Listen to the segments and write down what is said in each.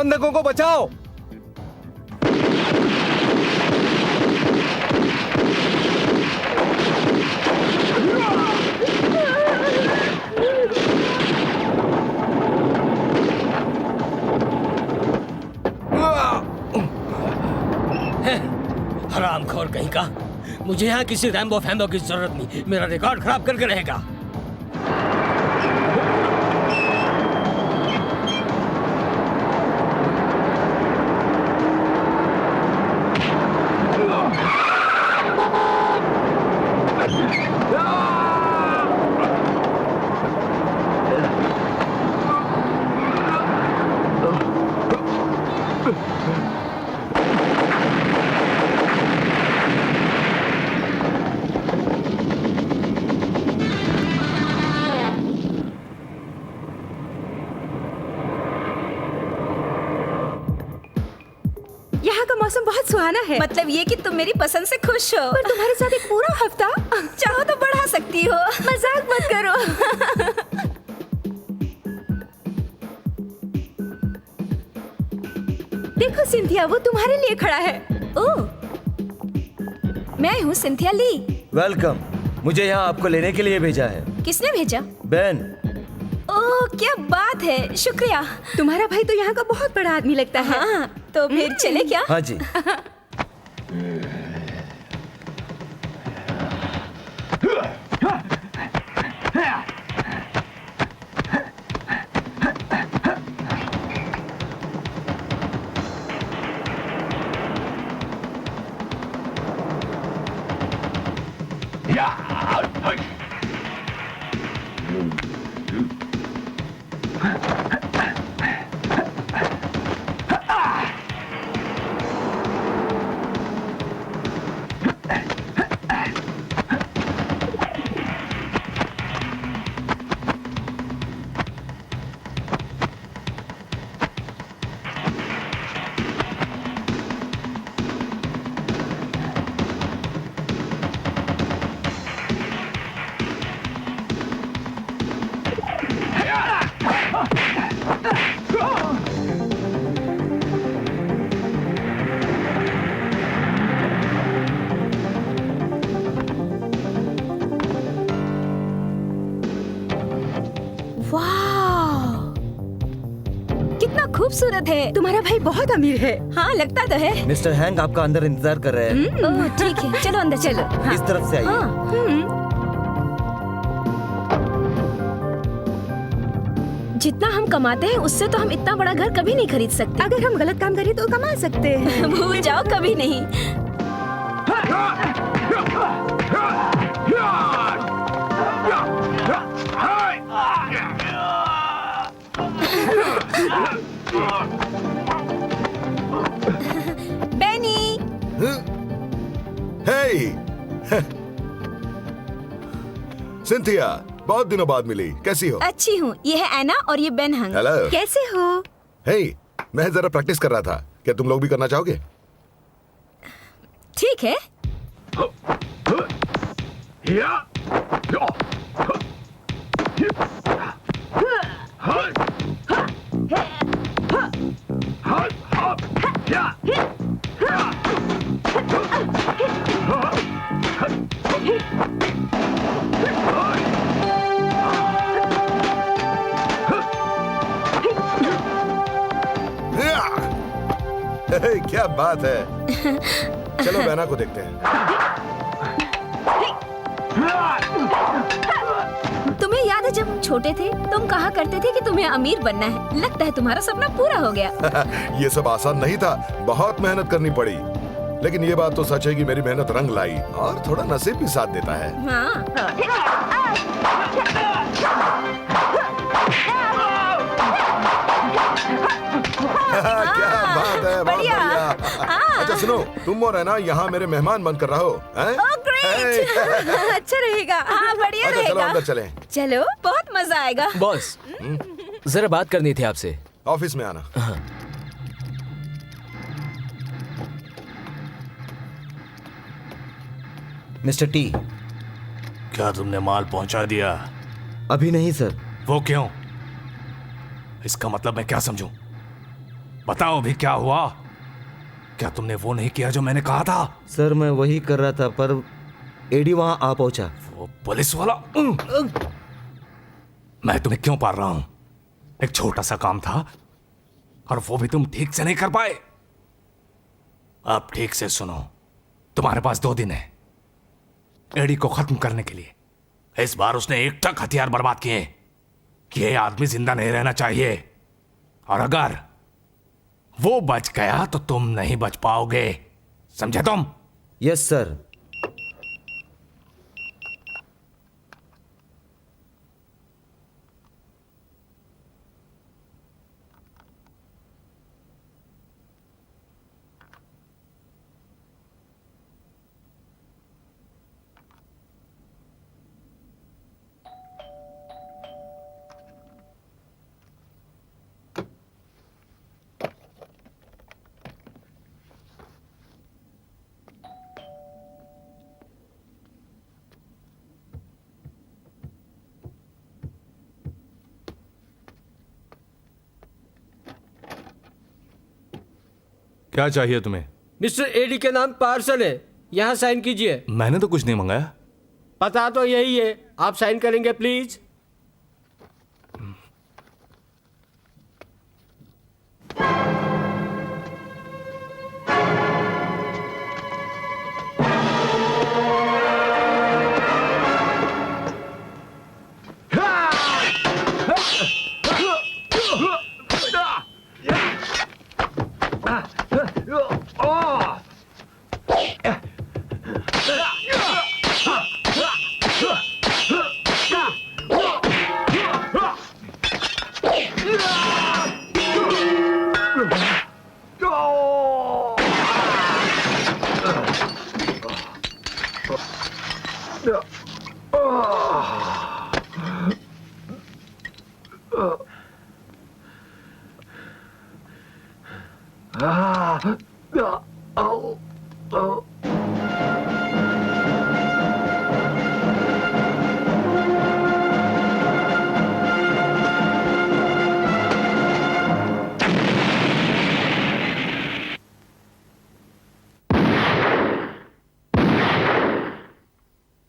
बंधकों को बचाओ। हरामखोर कहीं का। मुझे यहाँ किसी रैम्बो फैम्बो की जरूरत नहीं। मेरा रिकॉर्ड खराब करके रहेगा। यहाँ का मौसम बहुत सुहाना है। मतलब ये कि तुम मेरी पसंद से खुश हो। पर तुम्हारे साथ एक पूरा हफ्ता। चाहो तो बढ़ा सकती हो। मजाक मत करो। देखो सिंथिया, वो तुम्हारे लिए खड़ा है। ओह, मैं हूँ सिंथिया ली। वेलकम। मुझे यहाँ आपको लेने के लिए भेजा है। किसने भेजा? बेन। ओह, क्या बात है, शुक्रिया। तुम्हारा भाई तो यहाँ का बहुत बड़ा आदमी लगता है। हाँ, तो फिर चले क्या? हाँ जी। कितना खूबसूरत है। तुम्हारा भाई बहुत अमीर है। हाँ, लगता तो है। मिस्टर हैंग आपका अंदर इंतजार कर रहे हैं। ओह, ठीक है, चलो अंदर चलो। इस तरफ से आइए। हाँ। जितना हम कमाते हैं उससे तो हम इतना बड़ा घर कभी नहीं खरीद सकते। अगर हम गलत काम करें तो कमा सकते हैं। भूल जाओ, कभी नहीं। बेनी। हे सिंथिया, बहुत दिनों बाद मिली। कैसी हो? अच्छी हूँ। ये है एना और ये बेन हंग। हेलो। कैसे हो? हे, मैं जरा प्रैक्टिस कर रहा था। क्या तुम लोग भी करना चाहोगे? ठीक है। हे, क्या बात है। चलो बैना को देखते हैं। तुम्हें याद है जब हम छोटे थे तुम कहा करते थे कि तुम्हें अमीर बनना है। लगता है तुम्हारा सपना पूरा हो गया। ये सब आसान नहीं था, बहुत मेहनत करनी पड़ी। लेकिन ये बात तो सच है कि मेरी मेहनत रंग लाई और थोड़ा नसीब भी साथ देता है। हाँ। क्या बात है, बहुत बढ़िया। बढ़िया। अच्छा सुनो, तुम और है ना यहाँ मेरे मेहमान बनकर रहो। हैं? ओह, ग्रेट। अच्छा रहेगा। हाँ, बढ़िया अच्छा चलो रहेगा। अंदर चलें। चलो, बहुत मजा आएगा। बॉस, जरा बात करनी थी आपसे। ऑफिस में आना। Mister T. क्या तुमने माल पहुंचा दिया? अभी नहीं सर। वो क्यों? इसका मतलब मैं क्या समझूं? बताओ भी क्या हुआ? क्या तुमने वो नहीं किया जो मैंने कहा था? सर मैं वही कर रहा था पर एडी वहां आ पहुंचा। वो पुलिस वाला। मैं तुम्हें क्यों पाल रहा हूं? एक छोटा सा काम था और वो भी तुम ठीक से नहीं कर पाए। अब ठीक से सुनो, तुम्हारे पास 2 दिन है एडी को खत्म करने के लिए। इस बार उसने 1 टक हथियार बर्बाद किए कि ये आदमी जिंदा नहीं रहना चाहिए, और अगर वो बच गया तो तुम नहीं बच पाओगे, समझे तुम? Yes sir. क्या चाहिए तुम्हें? मिस्टर एडी के नाम पार्सल है, यहाँ साइन कीजिए। मैंने तो कुछ नहीं मंगाया। पता तो यही है, आप साइन करेंगे प्लीज?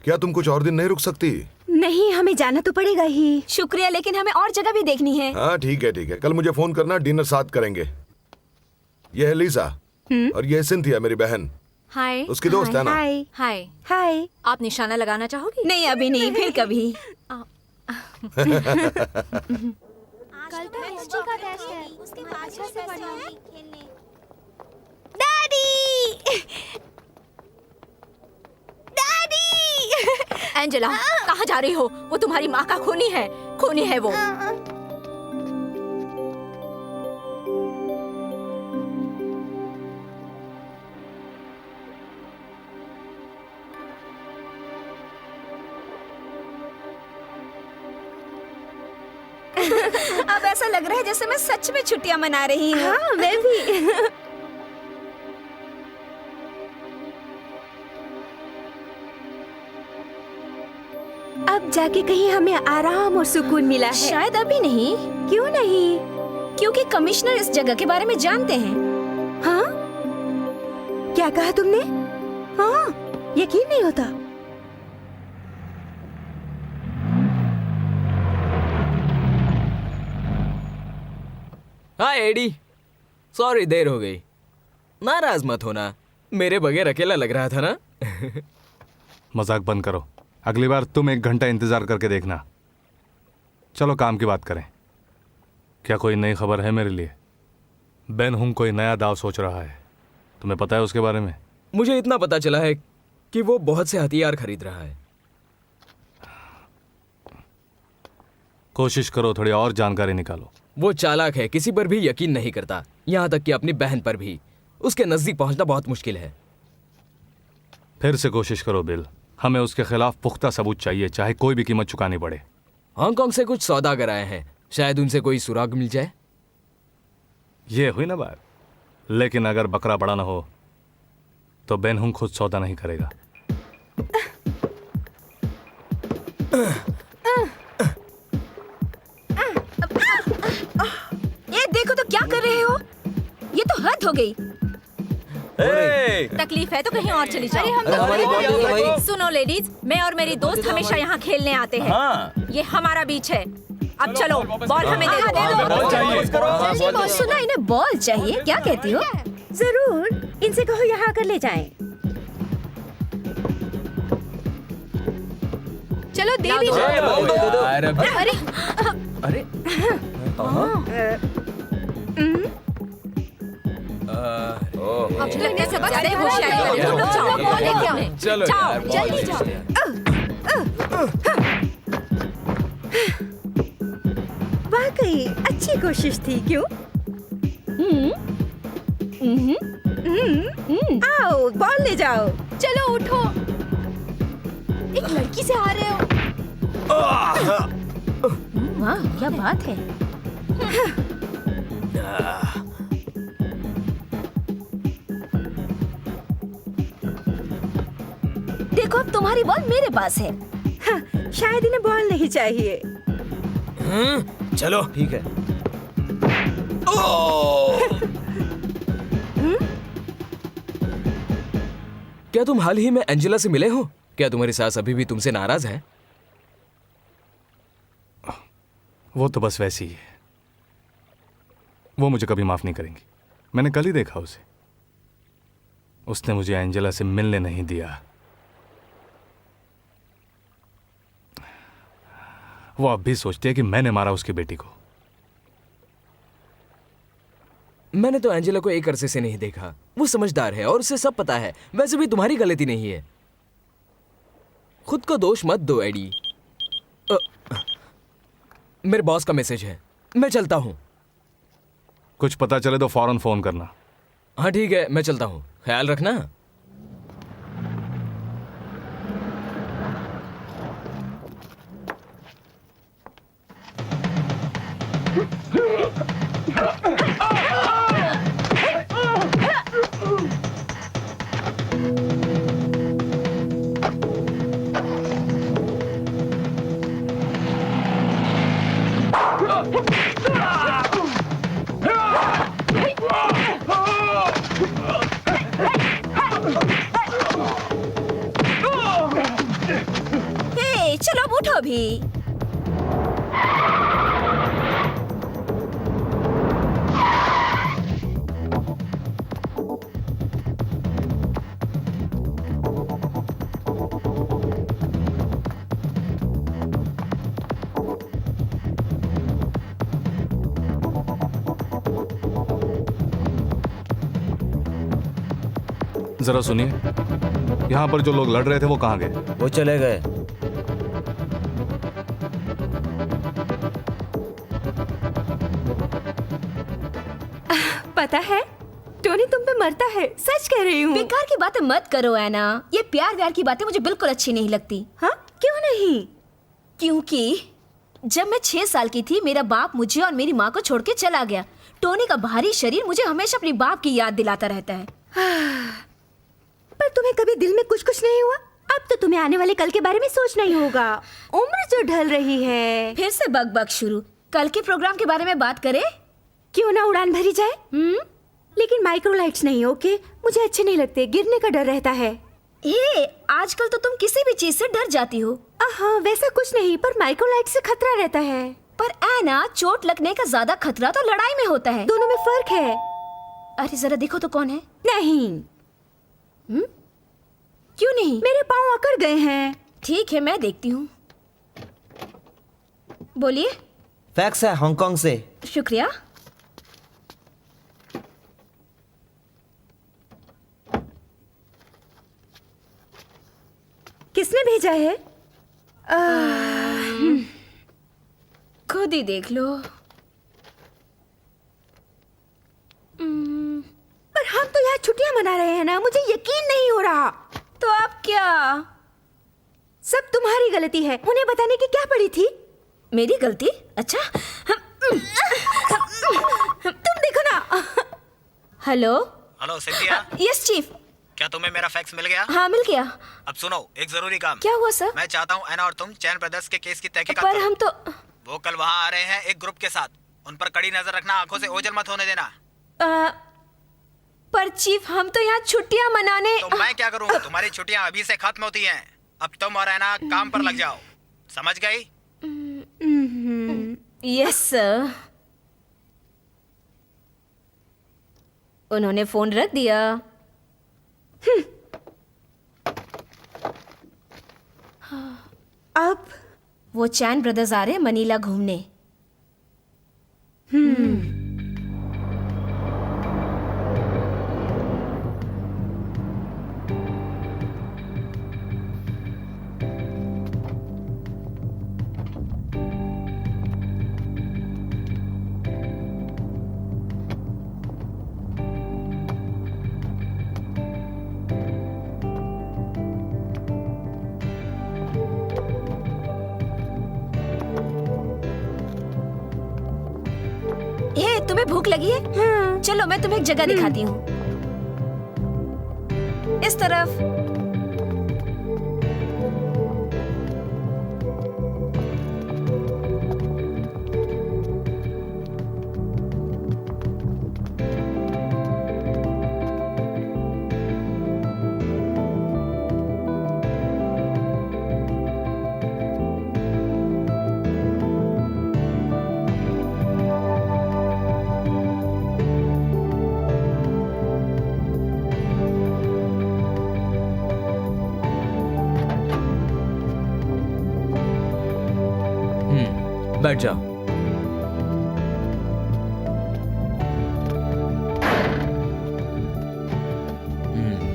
क्या तुम कुछ और दिन नहीं रुक सकती? नहीं, हमें जाना तो पड़ेगा ही। शुक्रिया, लेकिन हमें और जगह भी देखनी है। हाँ ठीक है, कल मुझे फोन करना, डिनर साथ करेंगे। यह है लीजा और यह सिंथिया मेरी बहन, हाय। उसकी दोस्त है ना। हाय हाय। हाय। आप निशाना लगाना चाहोगी? नहीं, अभी नहीं, फिर कभी। कल तो हिस्ट्री का टेस्ट है, उसके बाद से पढ़ना खेलने। एंजेला, कहाँ जा रही हो? वो तुम्हारी माँ का खूनी है वो। अब ऐसा लग रहा है जैसे मैं सच में छुट्टियां मना रही हूँ। हाँ, मैं भी। अब जाके कहीं हमें आराम और सुकून मिला है। शायद अभी नहीं। क्यों नहीं? क्योंकि कमिश्नर इस जगह के बारे में जानते हैं। हाँ? क्या कहा तुमने? हाँ, यकीन नहीं होता। हाँ एडी, सॉरी देर हो गई। नाराज मत होना, मेरे बगैर अकेला लग रहा था ना। मजाक बंद करो, अगली बार तुम 1 घंटा इंतजार करके देखना। चलो काम की बात करें। क्या कोई नई खबर है मेरे लिए? बेन हुंग कोई नया दाव सोच रहा है, तुम्हें पता है उसके बारे में? मुझे इतना पता चला है कि वो बहुत से हथियार खरीद रहा है। कोशिश करो थोड़ी और जानकारी निकालो। वो चालाक है, किसी पर भी यकीन नहीं करता, यहाँ तक कि अपनी बहन पर भी। उसके नजदीक पहुंचना बहुत मुश्किल है। फिर से कोशिश करो बिल, हमें उसके खिलाफ पुख्ता सबूत चाहिए, चाहे कोई भी कीमत चुकानी पड़े। हांगकांग से कुछ सौदागर आए हैं, शायद उनसे कोई सुराग मिल जाए। ये हुई ना बात। लेकिन अगर बकरा बड़ा ना हो तो बेन हुंग खुद सौदा नहीं करेगा। ये देखो तो क्या कर रहे हो? वक्त हो गई। तकलीफ है तो कहीं और चली जाओ। अरे हमारी बॉल तो भाई। सुनो लेडीज, मैं और मेरी दोस्त हमेशा यहाँ खेलने आते हैं। ये हमारा बीच है। अब चलो, बॉल हमें दे दो। बॉल चाहिए। सुना, इन्हें बॉल चाहिए, क्या कहती हो? जरूर, इनसे कहो यहाँ आकर ले जाएं। चलो दे दीजिए। अरे अरे अब लगने से ज्यादा होशियारी कर रहे हो। तुम लोग जाओ, बॉल लेके आओ। चलो जाओ, यार, बॉल जल्दी लेके जाओ। चलते हैं। वाकई अच्छी कोशिश थी, क्यों? आओ, बॉल ले जाओ। चलो उठो। एक लड़की से आ रहे हो। वाह, क्या बात है। देखो, अब तुम्हारी बॉल मेरे पास है। हाँ, शायद इन्हें बॉल नहीं चाहिए। चलो ठीक है। क्या तुम हाल ही में एंजेला से मिले हो? क्या तुम्हारी सास अभी भी तुमसे नाराज है? वो तो बस वैसी ही है। वो मुझे कभी माफ नहीं करेंगी। मैंने कल ही देखा उसे। उसने मुझे एंजेला से मिलने नहीं दिया। वो अब भी सोचती है कि मैंने मारा उसकी बेटी को। मैंने तो एंजेला को एक अरसे से नहीं देखा। वो समझदार है और उसे सब पता है। वैसे भी तुम्हारी गलती नहीं है। खुद को दोष मत दो एडी। मेरे बॉस का मैसेज है, मैं चलता हूं। कुछ पता चले तो फौरन फोन करना। हाँ ठीक है, मैं चलता हूं। ख्याल रखना। हे, चलो अब उठो भी। जरा सुनिए, यहाँ पर जो लोग लड़ रहे थे वो कहाँ गए? वो चले गए। पता है, टोनी तुम पे मरता है, सच कह रही हूँ। बेकार की बातें मत करो ऐना। ये प्यार व्यार की बातें मुझे बिल्कुल अच्छी नहीं लगती। हाँ, क्यों नहीं? क्योंकि जब मैं 6 साल की थी, मेरा बाप मुझे और मेरी माँ को छोड़ के चला गया। टोनी का भारी शरीर मुझे हमेशा अपने बाप की याद दिलाता रहता है। पर तुम्हें कभी दिल में कुछ नहीं हुआ? अब तो तुम्हें आने वाले कल के बारे में सोचना ही होगा। उम्र जो ढल रही है। फिर से बक बक शुरू। कल के प्रोग्राम के बारे में बात करें? क्यों ना उड़ान भरी जाए? लेकिन माइक्रोलाइट्स नहीं, ओके? मुझे अच्छे नहीं लगते, गिरने का डर रहता है। हे, आजकल तो तुम किसी भी चीज से डर जाती हो। हाँ, वैसा कुछ नहीं, पर माइक्रोलाइट से खतरा रहता है। पर ऐना, चोट लगने का ज्यादा खतरा तो लड़ाई में होता है। दोनों में फर्क है। अरे जरा देखो तो कौन है। नहीं। क्यों नहीं? मेरे पाँव अकड़ गए हैं। ठीक है, मैं देखती हूँ। बोलिए। फैक्स है हांगकांग से। शुक्रिया। किसने भेजा है? खुद ही देख लो। पर हम तो यहाँ छुट्टियां मना रहे हैं ना, मुझे यकीन नहीं हो रहा। तो अब क्या? सब तुम्हारी गलती है। उन्हें बताने की क्या पड़ी थी? मेरी गलती? अच्छा। तुम देखो ना। Hello. Hello Cynthia. Yes chief. क्या तुम्हें मेरा फैक्स मिल गया? हाँ, मिल गया। अब सुनो, एक जरूरी काम। क्या हुआ सर? मैं चाहता हूँ ऐना और तुम चैन ब्रदर्स के केस की तहकीकात पर करो। हम तो। वो कल वहाँ आ रहे हैं एक ग्रुप के साथ। उन पर कड़ी नजर रखना, आंखों से ओझल मत होने देना। पर चीफ हम तो यहाँ छुट्टियाँ मनाने। तो मैं क्या करूँ? तुम्हारी छुट्टियाँ अभी से खत्म होती हैं। अब तुम और ऐना काम पर लग जाओ, समझ गई? Yes sir. उन्होंने फोन रख दिया। अब वो चैन ब्रदर्स आ रहे हैं मनीला घूमने। ये तुम्हें भूख लगी है? चलो मैं तुम्हें एक जगह दिखाती हूँ। इस तरफ। बैठ जाओ।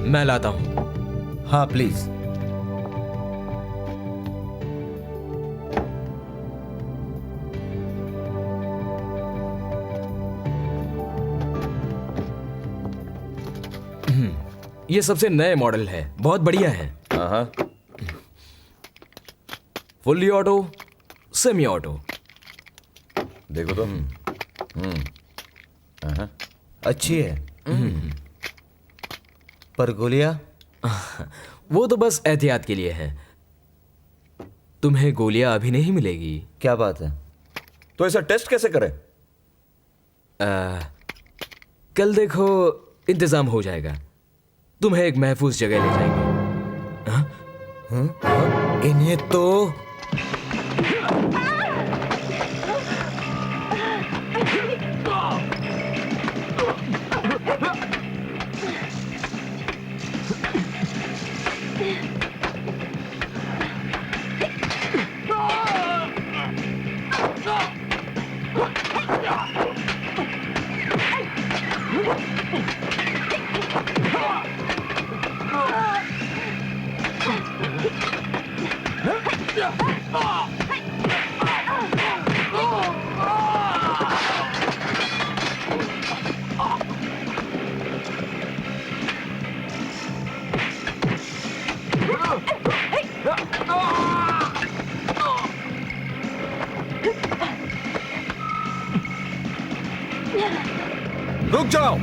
मैं लाता हूं। हाँ प्लीज। ये सबसे नए मॉडल है, बहुत बढ़िया है। हाँ। Fully auto, semi auto. देखो तो। अच्छी है। पर गोलियां? वो तो बस एहतियात के लिए है। तुम्हें गोलियां अभी नहीं मिलेगी। क्या बात है? तो ऐसा टेस्ट कैसे करें? कल देखो, इंतजाम हो जाएगा। तुम्हें एक महफूज जगह ले जाएंगे। इन्हें तो रुक जाओ।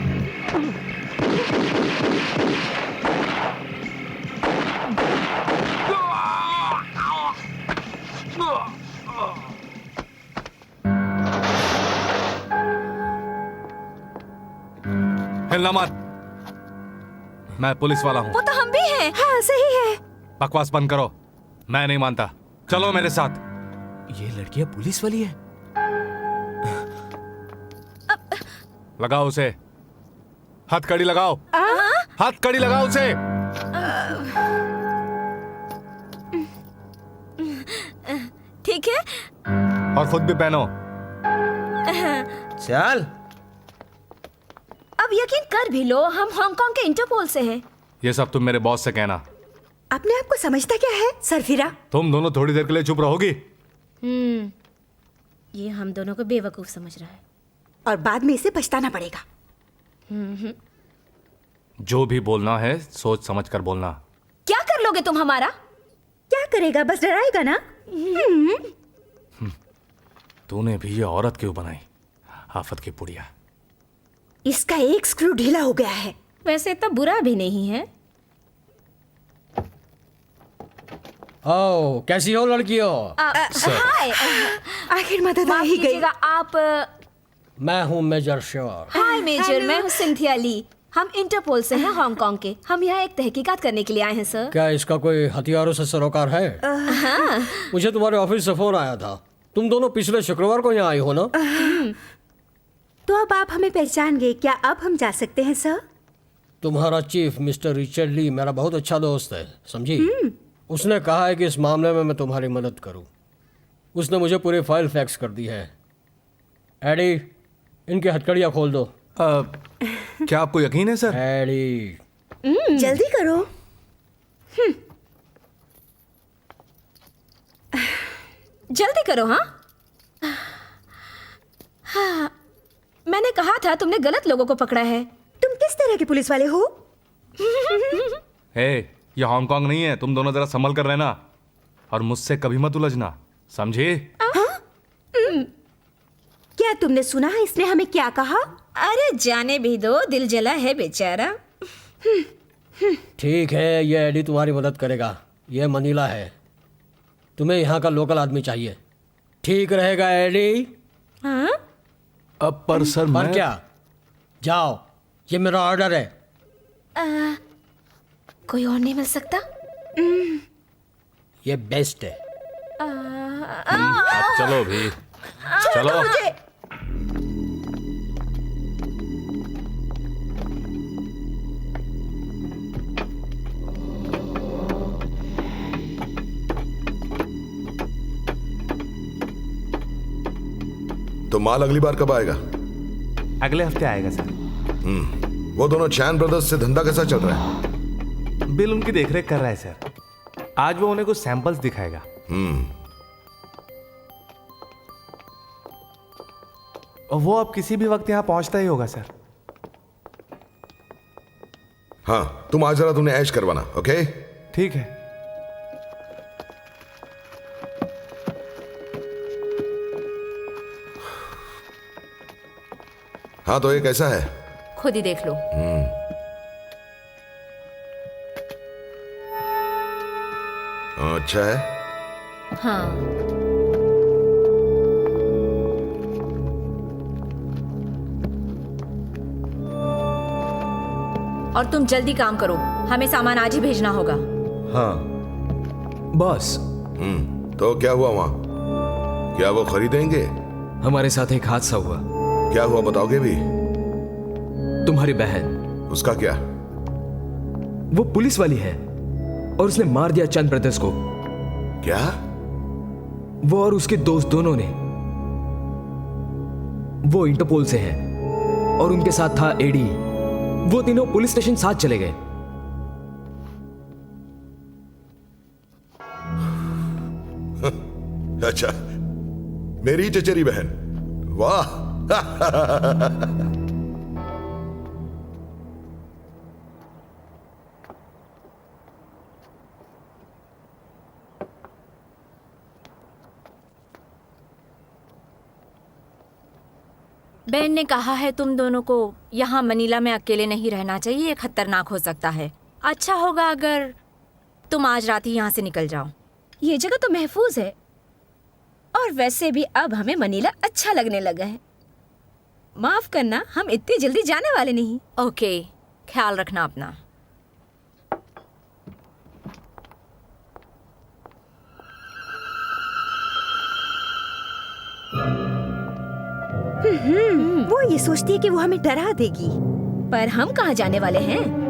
हिलना मत। मैं पुलिस वाला हूँ। वो तो हम भी हैं। हाँ सही है। बकवास बंद करो, मैं नहीं मानता। चलो मेरे साथ। ये लड़कियां पुलिस वाली है। लगाओ उसे, हथकड़ी लगाओ। हथकड़ी लगाओ उसे। ठीक है। और खुद भी पहनो। चल। अब यकीन कर भी लो, हम हांगकांग के इंटरपोल से हैं। ये सब तुम मेरे बॉस से कहना। अपने आप को समझता क्या है सरफिरा? तुम दोनों थोड़ी देर के लिए चुप रहोगी? ये हम दोनों को बेवकूफ समझ रहा है और बाद में इसे पछताना पड़ेगा। जो भी बोलना है सोच समझ कर बोलना। क्या कर लोगे तुम हमारा? क्या करेगा? बस डराएगा ना। तूने भी ये औरत क्यों बनाई? आफत की पुड़िया। इसका एक स्क्रू ढीला हो गया है। वैसे इतना बुरा भी नहीं है। ओ, कैसी हो लड़कियों? हाय। आखिर मदद आ माफ ही गई। कीजिएगा, आप? मैं हूँ मेजर श्योर। हाय मेजर, मैं हूँ सिंथिया ली। हम इंटरपोल से हैं, हांगकांग के। हम यहाँ एक तहकीकात करने के लिए आए हैं सर। क्या इसका कोई हथियारों से सरोकार है? हाँ। मुझे तुम्हारे ऑफिस से फोन आया था। तुम दोनों पिछले शुक्रवार को यहाँ आई हो ना? तो अब आप हमें पहचान गए, क्या अब हम जा सकते हैं सर? तुम्हारा चीफ मिस्टर रिचर्ड ली मेरा बहुत अच्छा दोस्त है, समझी? उसने कहा है कि इस मामले में मैं तुम्हारी मदद करूं। उसने मुझे पूरी फाइल फैक्स कर दी है। एडी, इनकी हथकड़ियाँ खोल दो। क्या आपको यकीन है सर? एडी, जल्दी करो। जल्दी करो। हाँ, मैंने कहा था तुमने गलत लोगों को पकड़ा है। तुम किस तरह के पुलिस वाले हो? हे, ये हांगकांग नहीं है। तुम दोनों जरा संभल कर रहना और मुझसे कभी मत उलझना, समझे? क्या तुमने सुना है इसने हमें क्या कहा? अरे जाने भी दो, दिल जला है बेचारा। ठीक है, ये एडी तुम्हारी मदद करेगा। ये मनीला है, तुम्हें यहाँ का लोकल आदमी चाहिए। ठीक रहेगा एडी? हाँ? अब पर सर पर क्या? जाओ, ये मेरा ऑर्डर है। कोई और नहीं मिल सकता? ये बेस्ट है। अब चलो भी, चलो। तो माल अगली बार कब आएगा? अगले हफ्ते आएगा सर। वो दोनों चैन ब्रदर्स से धंधा कैसा चल रहा है? बिल उनकी देखरेख कर रहा है सर। आज वो उन्हें कुछ सैंपल्स दिखाएगा। और वो अब किसी भी वक्त यहाँ पहुंचता ही होगा सर। हाँ, तुम आज जरा तुमने ऐश करवाना, ओके? ठीक है। हाँ, तो ये कैसा है? खुद ही देख लो। अच्छा है। हाँ, और तुम जल्दी काम करो, हमें सामान आज ही भेजना होगा। हाँ बॉस, तो क्या हुआ वहां? क्या वो खरीदेंगे? हमारे साथ एक हादसा हुआ। क्या हुआ बताओगे भी? तुम्हारी बहन, उसका क्या? वो पुलिस वाली है और उसने मार दिया चंद ब्रदर्स को। क्या? वो और उसके दोस्त दोनों ने। वो इंटरपोल से हैं और उनके साथ था एडी। वो तीनों पुलिस स्टेशन साथ चले गए। अच्छा, मेरी चचेरी बहन, वाह। बहन ने कहा है तुम दोनों को यहाँ मनीला में अकेले नहीं रहना चाहिए, ये खतरनाक हो सकता है। अच्छा होगा अगर तुम आज रात ही यहाँ से निकल जाओ। ये जगह तो महफूज है और वैसे भी अब हमें मनीला अच्छा लगने लगा है। माफ करना, हम इतनी जल्दी जाने वाले नहीं। ओके, ख्याल रखना अपना। वो ये सोचती है कि वो हमें डरा देगी। पर हम कहाँ जाने वाले हैं?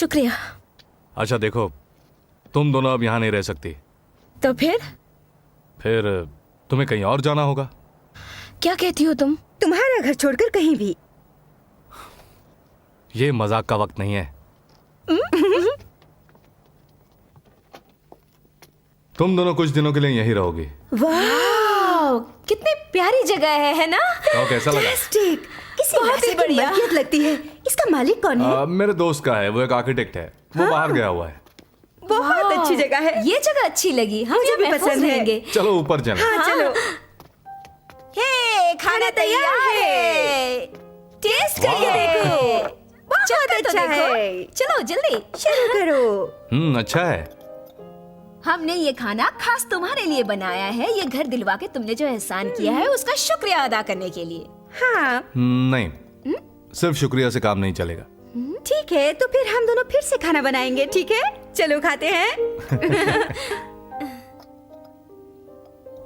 शुक्रिया। अच्छा देखो, तुम दोनों अब यहाँ नहीं रह सकती। तो फिर तुम्हें कहीं और जाना होगा। क्या कहती हो तुम? तुम्हारा घर छोड़कर कहीं भी। ये मजाक का वक्त नहीं है। तुम दोनों कुछ दिनों के लिए यहीं रहोगी। वाह, कितनी प्यारी जगह है ना? तो कैसा लगा? फैंटास्टिक। किसी बहुत ही पैसे की बढ़िया। मलकियत लगती है। इसका मालिक कौन है? मेरे दोस्त का है, वो एक आर्किटेक्ट है, वो बाहर गया हुआ है। बहुत अच्छी जगह है। ये जगह अच्छी लगी, हम मुझे यहाँ भी महफूज पसंद है। रहेंगे। चलो ऊपर चलें। हाँ, चलो। हे, खाना तैयार है। टेस्ट करके देखो। बहुत अच्छा है। चलो जल्दी शुरू करो। अच्छा है। हमने ये खाना खास तुम्हारे लिए बनाया है। ये घर दिलवा के तुमने जो एहसान किया है उसका शुक्रिया अदा करने के लिए। हाँ, नहीं, सिर्फ शुक्रिया से काम नहीं चलेगा। ठीक है, तो फिर हम दोनों फिर से खाना बनाएंगे। ठीक है, चलो खाते हैं।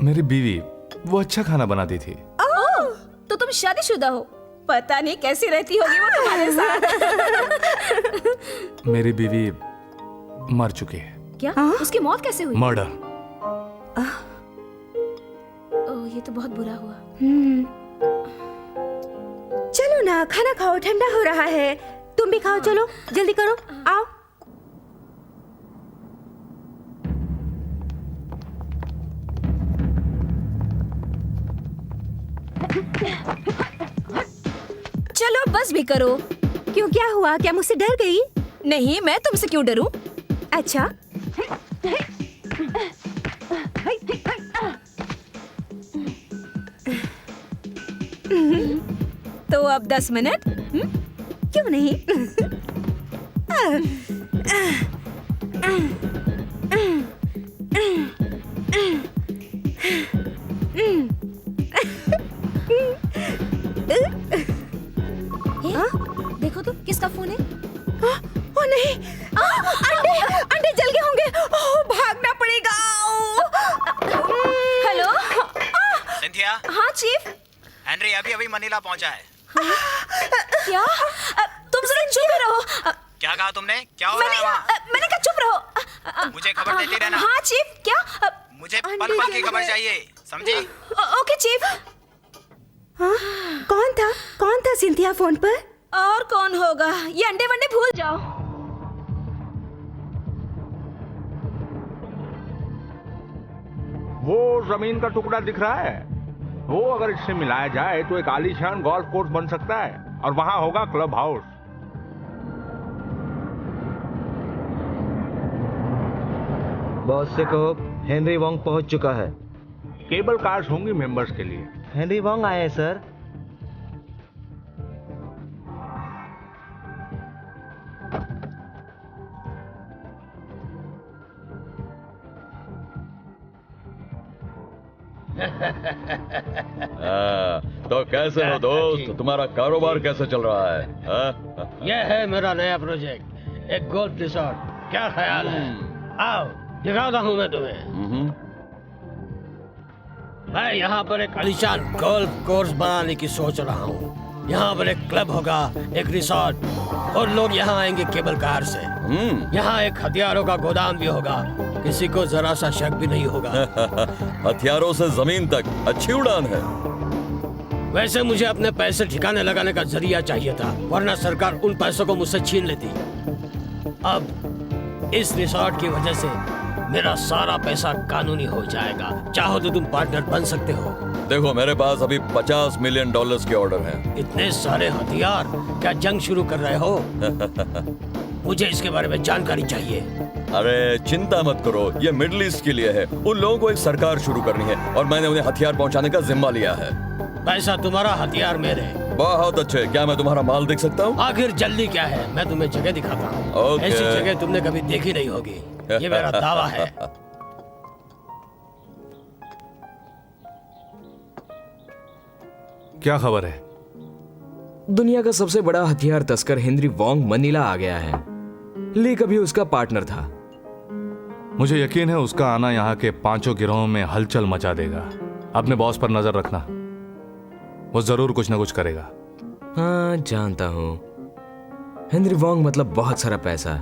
मेरी बीवी वो अच्छा खाना बनाती थी। ओह, तो तुम शादीशुदा हो? पता नहीं कैसी रहती होगी वो तुम्हारे साथ। मेरी बीवी मर चुकी है। क्या? उसकी मौत कैसे हुई? मर्डर। ओह, ये तो बहुत बुरा हुआ। चलो ना, खाना खाओ, ठंडा हो रहा है। तुम भी खाओ, चलो जल्दी करो, आओ। चलो बस भी करो। क्यों, क्या हुआ? क्या मुझसे डर गई? नहीं, मैं तुमसे क्यों डरूं? अच्छा, तो अब 10 मिनट। क्यों नहीं? देखो तो किसका फोन है? ओ नहीं, अंडे अंडे जल गए होंगे। ओह, भागना पड़ेगा। हेलो। सिंथिया, हाँ चीफ। हेनरी अभी अभी मनीला पहुंचा है। क्या? तुम जरा चुप रहो। क्या कहा तुमने? क्या हो रहा है वहाँ? मैंने कहा चुप रहो। मुझे खबर देती रहना। हाँ चीफ। क्या? मुझे पल पल की खबर चाहिए, समझी? Okay chief. हाँ? कौन था सिंथिया फोन पर? और कौन होगा? ये अंडे वंडे भूल जाओ। वो जमीन का टुकड़ा दिख रहा है, वो अगर इससे मिलाया जाए तो एक आलीशान गोल्फ कोर्स बन सकता है और वहां होगा क्लब हाउस। बॉस से कहो हेनरी वोंग पहुंच चुका है। केबल कार्स होंगी मेंबर्स के लिए। हेनरी वोंग आए हैं सर। तो कैसे हो दोस्त? तुम्हारा कारोबार कैसे चल रहा है? यह है मेरा नया प्रोजेक्ट, एक गोल्फ रिसोर्ट। क्या ख्याल है? आओ दिखाता हूँ मैं तुम्हें। मैं यहाँ पर एक आलीशान गोल्फ कोर्स बनाने की सोच रहा हूँ। यहाँ पर एक क्लब होगा, एक रिसोर्ट, और लोग यहाँ आएंगे केबल कार से। यहाँ एक हथियारों का गोदाम भी होगा, किसी को जरा सा शक भी नहीं होगा। हथियारों से जमीन तक अच्छी उड़ान है। वैसे मुझे अपने पैसे ठिकाने लगाने का जरिया चाहिए था, वरना सरकार उन पैसों को मुझसे छीन लेती। अब इस रिसोर्ट की वजह से मेरा सारा पैसा कानूनी हो जाएगा। चाहो तो तुम पार्टनर बन सकते हो। देखो मेरे पास अभी $50 मिलियन के ऑर्डर हैं। इतने सारे हथियार, क्या जंग शुरू कर रहे हो? मुझे इसके बारे में जानकारी चाहिए। अरे चिंता मत करो, ये मिडिल ईस्ट के लिए है। उन लोगों को एक सरकार शुरू करनी है और मैंने उन्हें हथियार पहुंचाने का जिम्मा लिया है। पैसा तुम्हारा, हथियार मेरे। बहुत अच्छे। क्या मैं तुम्हारा माल देख सकता हूँ? आखिर जल्दी क्या है, मैं तुम्हें जगह दिखाता हूँ। ओके। ऐसी जगह तुमने कभी देखी नहीं होगी, ये मेरा दावा है। क्या खबर है? दुनिया का सबसे बड़ा हथियार तस्कर हेनरी वोंग मनीला आ गया है। ली कभी उसका पार्टनर था। मुझे यकीन है उसका आना यहाँ के 5 गिरोहों में हलचल मचा देगा। अपने बॉस पर नजर रखना, वो जरूर कुछ न कुछ करेगा। हाँ जानता हूँ। हेनरी वोंग मतलब बहुत सारा पैसा।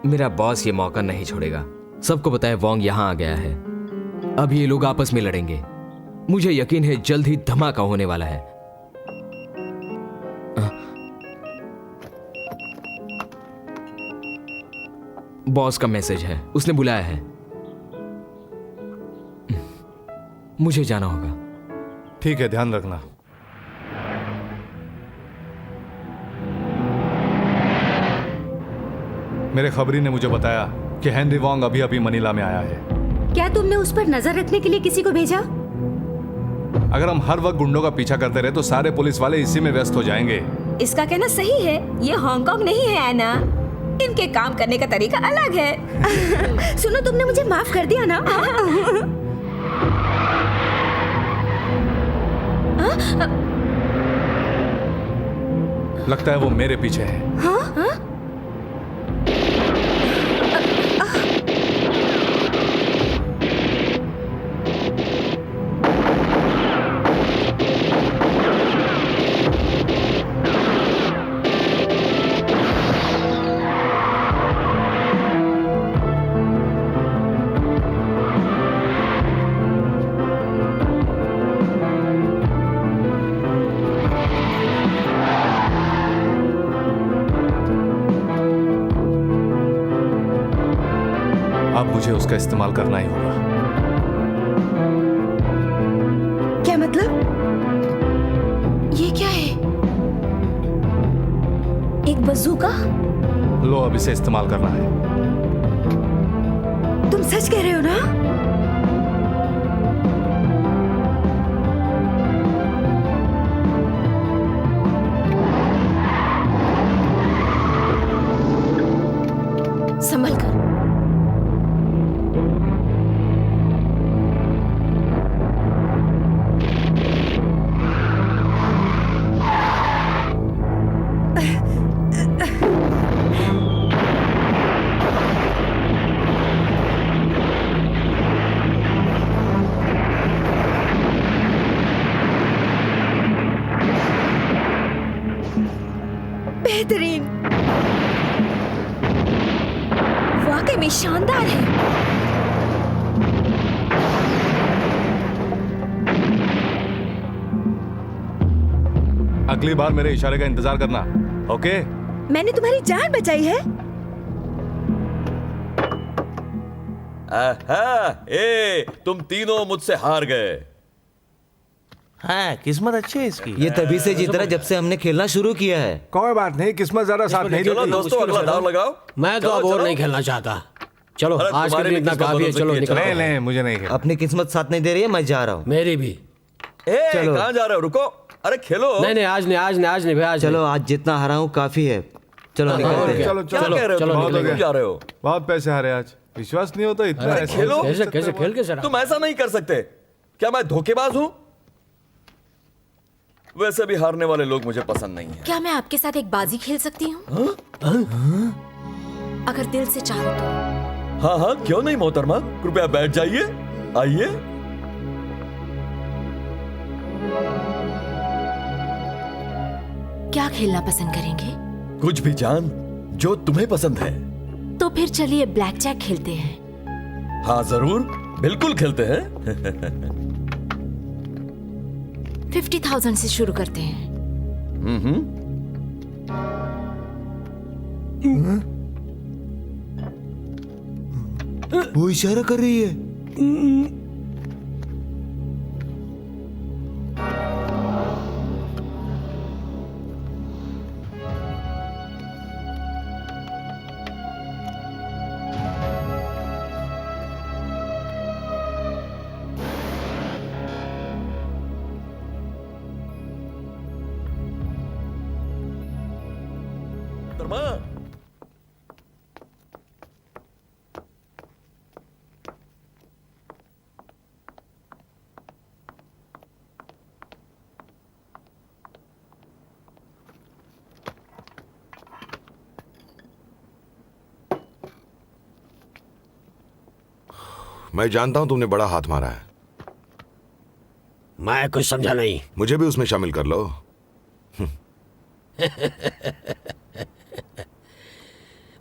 मेरा बॉस ये मौका नहीं छोड़ेगा। सबको पता है वोंग यहाँ आ गया है। अब ये लोग आपस में लड़ेंगे। मुझे यकीन है जल्द ही धमाका होने वाला है। बॉस का मैसेज है, उसने बुलाया है। मुझे जाना होगा। ठीक है, ध्यान रखना। मेरे खबरी ने मुझे बताया कि हेनरी वोंग अभी अभी मनीला में आया है। क्या तुमने उस पर नजर रखने के लिए किसी को भेजा? अगर हम हर वक्त गुंडों का पीछा करते रहे तो सारे पुलिस वाले इसी में व्यस्त हो जाएंगे। इसका कहना सही है, ये हांगकांग नहीं है एना। इनके काम करने का तरीका अलग है। सुनो, तुमने मुझे माफ कर दिया ना? लगता है वो मेरे पीछे है। अब मुझे उसका इस्तेमाल करना ही होगा। क्या मतलब? ये क्या है? एक बंदूका? लो, अब इसे इस्तेमाल करना है। तुम सच कह रहे हो ना? संभल कर। बेहतरीन, वाकई में शानदार है। अगली बार मेरे इशारे का इंतजार करना, ओके? मैंने तुम्हारी जान बचाई है। तुम तीनों मुझसे हार गए। हाँ, किस्मत अच्छी है इसकी। ये तभी से जीत रहा है जब से हमने खेलना शुरू किया है। कोई बात नहीं, किस्मत जरा साथ नहीं चलो देती। दोस्तों, अगला दाव लगाओ। मैं तो अब और नहीं खेलना चाहता। चलो, अरे आज के तुम्हारी लिए भी इतना किस्मत काफी है। बदल चलो सकती है। निकलो। नहीं नहीं, मुझे नहीं खेलना। अपनी किस्मत साथ नहीं दे रही है, मैं जा रहा हूँ। मेरी भी। चलो, चलो। कहाँ जा रहे हो? रुको, अरे खेलो। नहीं, आज नहीं भाई, आज चलो, आज जितना हरा हूँ काफी है। चलो निकलते हैं। चलो क्या चलो कह रहे हो? चलो, तुम निकलेंगे। क्यों जा रहे हो? बहुत पैसे हारे आज, विश्वास नहीं होता इतना। अरे ऐसे खेलो। कैसे खेल के सर? तुम ऐसा नहीं कर सकते। क्या मैं धोखेबाज हूँ? वैसे भी हारने वाले लोग मुझे पसंद नहीं है। क्या मैं आपके साथ एक बाजी खेल सकती हूँ? अगर दिल से चाहो तो। हाँ हाँ, क्यों नहीं मोहतरमा, कृपया बैठ जाइए। आइए। क्या खेलना पसंद करेंगे? कुछ भी जान, जो तुम्हें पसंद है। तो फिर चलिए ब्लैक जैक खेलते हैं। हाँ जरूर, बिल्कुल खेलते हैं। 50,000 से शुरू करते हैं। वो इशारा कर रही है। मोहतरमा, मैं जानता हूं तुमने बड़ा हाथ मारा है। मैं कुछ समझा नहीं। मुझे भी उसमें शामिल कर लो।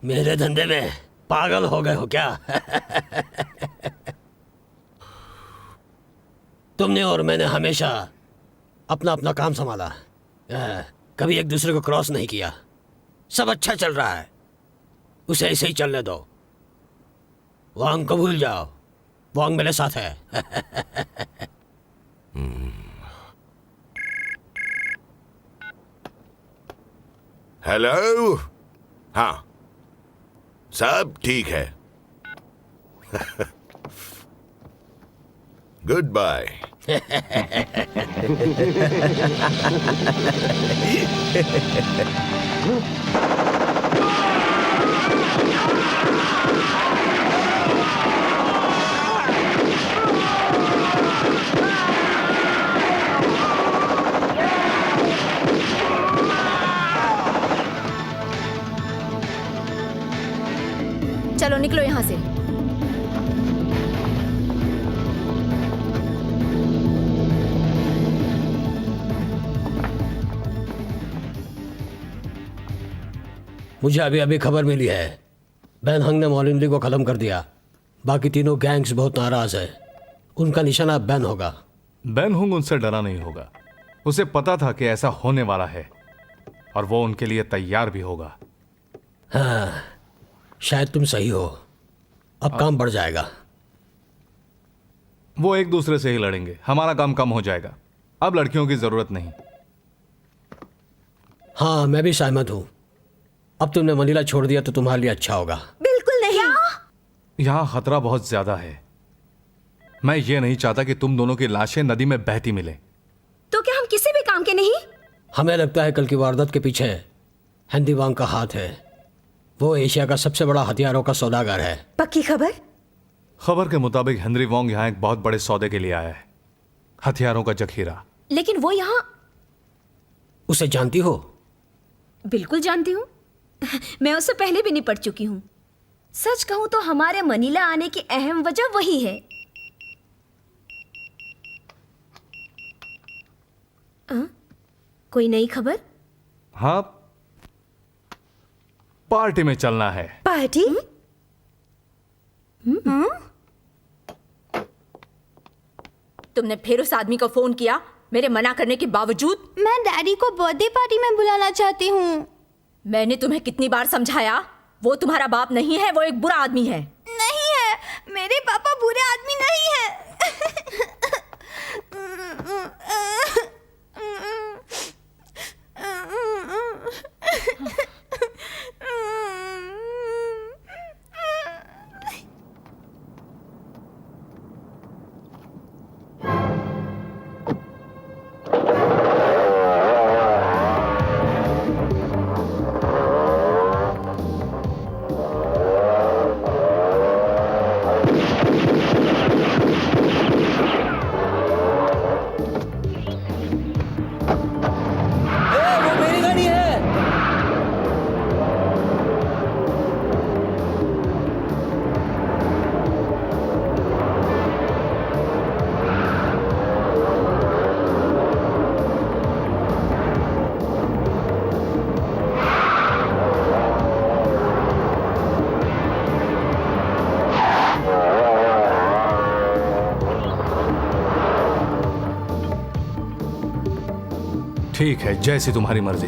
मेरे धंधे में पागल हो गए हो क्या? तुमने और मैंने हमेशा अपना अपना काम संभाला, कभी एक दूसरे को क्रॉस नहीं किया। सब अच्छा चल रहा है, उसे ऐसे ही चलने दो। वांग को भूल जाओ, वांग मेरे साथ है। हेलो। हाँ, सब ठीक है। Good bye. चलो निकलो यहाँ से। मुझे अभी अभी खबर मिली है, बैन हंग ने मॉलिनली को खत्म कर दिया। बाकी तीनों गैंग्स बहुत नाराज है। उनका निशाना बैन होगा। बैन हुंग उनसे डरा नहीं होगा। उसे पता था कि ऐसा होने वाला है और वो उनके लिए तैयार भी होगा। हाँ, शायद तुम सही हो। अब काम बढ़ जाएगा। वो एक दूसरे से ही लड़ेंगे, हमारा काम कम हो जाएगा। अब लड़कियों की जरूरत नहीं। हाँ, मैं भी सहमत हूं। अब तुमने मनीला छोड़ दिया तो तुम्हारे लिए अच्छा होगा। बिल्कुल नहीं। यहां खतरा बहुत ज्यादा है। मैं ये नहीं चाहता कि तुम दोनों की लाशें नदी में बहती मिले। तो क्या हम किसी भी काम के नहीं? हमें लगता है कल की वारदात के पीछे हेनरी वांग का हाथ है। वो एशिया का सबसे बड़ा हथियारों का सौदागर है। पक्की खबर? खबर के मुताबिक हेनरी वोंग यहाँ एक बहुत बड़े सौदे के लिए आया है, हथियारों का जखीरा। लेकिन वो यहाँ। उसे जानती हो? बिल्कुल जानती हूँ। मैं उससे पहले भी निपट चुकी हूँ। सच कहूँ तो हमारे मनीला आने की अहम वजह वही है। कोई नई खबर? हाँ, पार्टी में चलना है। पार्टी? तुमने फिर उस आदमी को फोन किया मेरे मना करने के बावजूद? मैं डैडी को बर्थडे पार्टी में बुलाना चाहती हूँ। मैंने तुम्हें कितनी बार समझाया, वो तुम्हारा बाप नहीं है, वो एक बुरा आदमी है। नहीं है, मेरे पापा बुरे आदमी नहीं है। ठीक है, जैसी तुम्हारी मर्जी।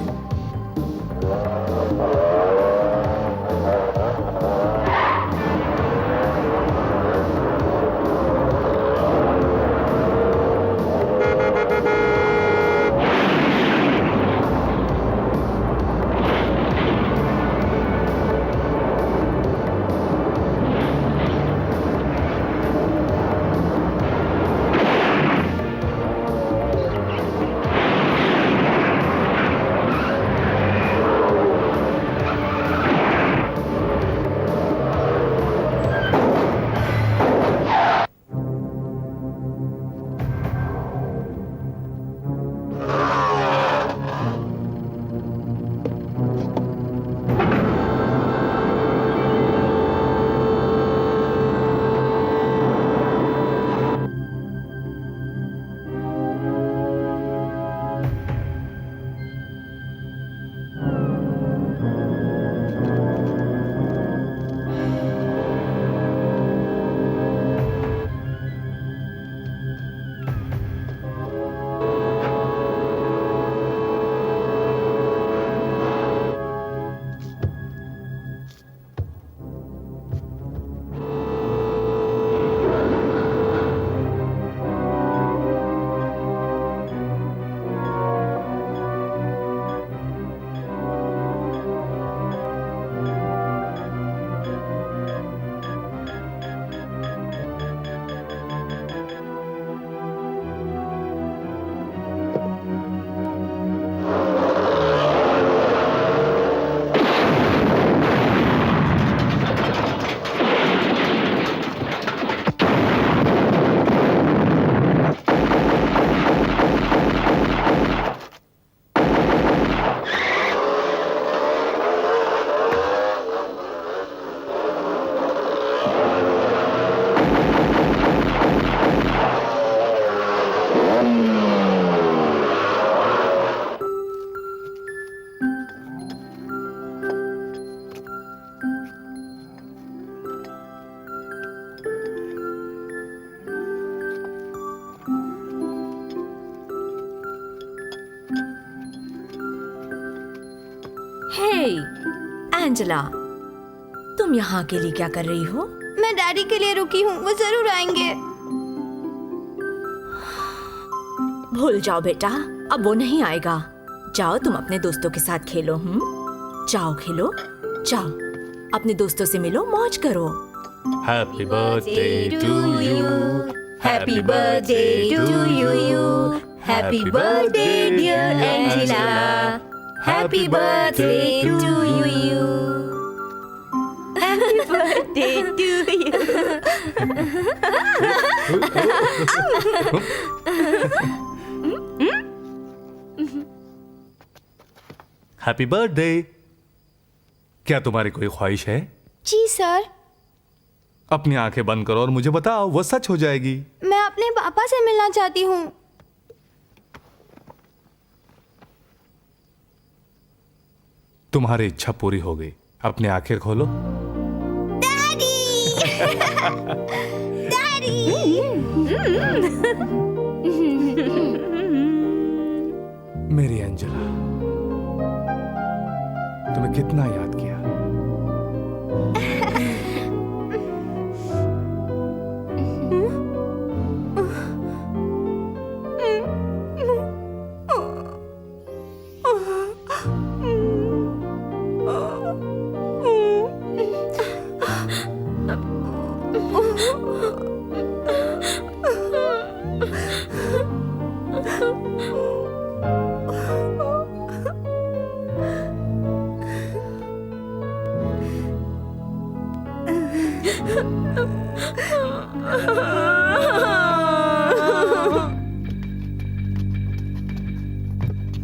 हे एंजेला, तुम यहाँ के लिए क्या कर रही हो? मैं डैडी के लिए रुकी हूँ, वो जरूर आएंगे। भूल जाओ बेटा, अब वो नहीं आएगा। जाओ तुम अपने दोस्तों के साथ खेलो। जाओ खेलो, जाओ अपने दोस्तों से मिलो, मौज करो। Happy birthday to you, happy birthday to you, happy birthday dear Angela, happy birthday to you, happy birthday to happy birthday. क्या तुम्हारी कोई ख्वाहिश है? जी सर। अपनी आंखें बंद करो और मुझे बताओ, वो सच हो जाएगी। मैं अपने पापा से मिलना चाहती हूँ। तुम्हारी इच्छा पूरी हो गई, अपनी आंखें खोलो। मेरी एंजेला, तुम्हें कितना याद किया।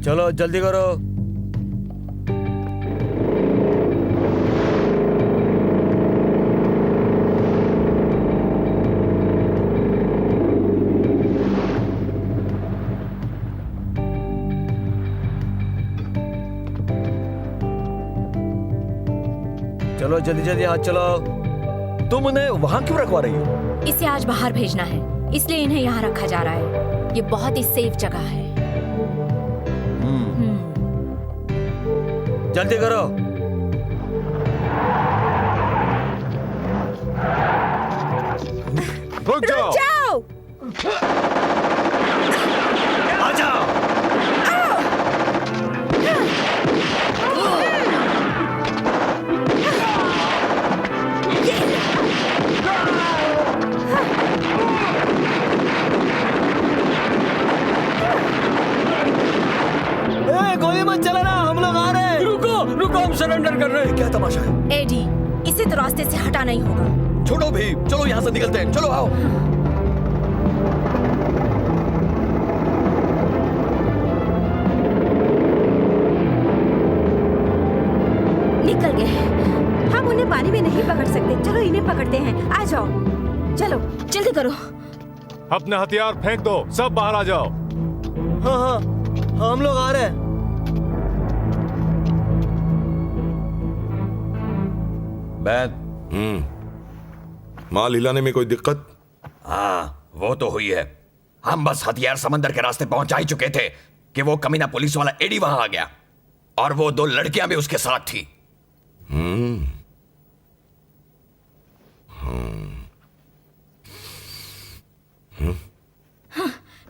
चलो जल्दी करो। चलो जल्दी जल्दी, हाथ चलो। तुम उन्हें वहां क्यों रखवा रही हो? इसे आज बाहर भेजना है, इसलिए इन्हें यहाँ रखा जा रहा है। ये बहुत ही सेफ जगह है। जल्दी करो। रुक जाओ। आ जाओ। गोली मत चलाना, हम लोग आ रहे हैं। रुको, हम सरेंडर कर रहे हैं। क्या तमाशा है? एडी, इसे तो रास्ते से हटाना ही होगा। छोड़ो भी, चलो यहाँ से निकलते हैं। चलो आओ। निकल गए। हम उन्हें पानी में नहीं पकड़ सकते, चलो इन्हें पकड़ते हैं। आ जाओ, चलो जल्दी करो। अपने हथियार फेंक दो, सब बाहर आ जाओ। हाँ हाँ, हम लोग आ रहे हैं। बैद, माल हिलाने में कोई दिक्कत? हाँ, वो तो हुई है। हम बस हथियार समंदर के रास्ते पहुंचा ही चुके थे कि वो कमीना पुलिस वाला एडी वहां आ गया, और वो 2 लड़कियां भी उसके साथ थी।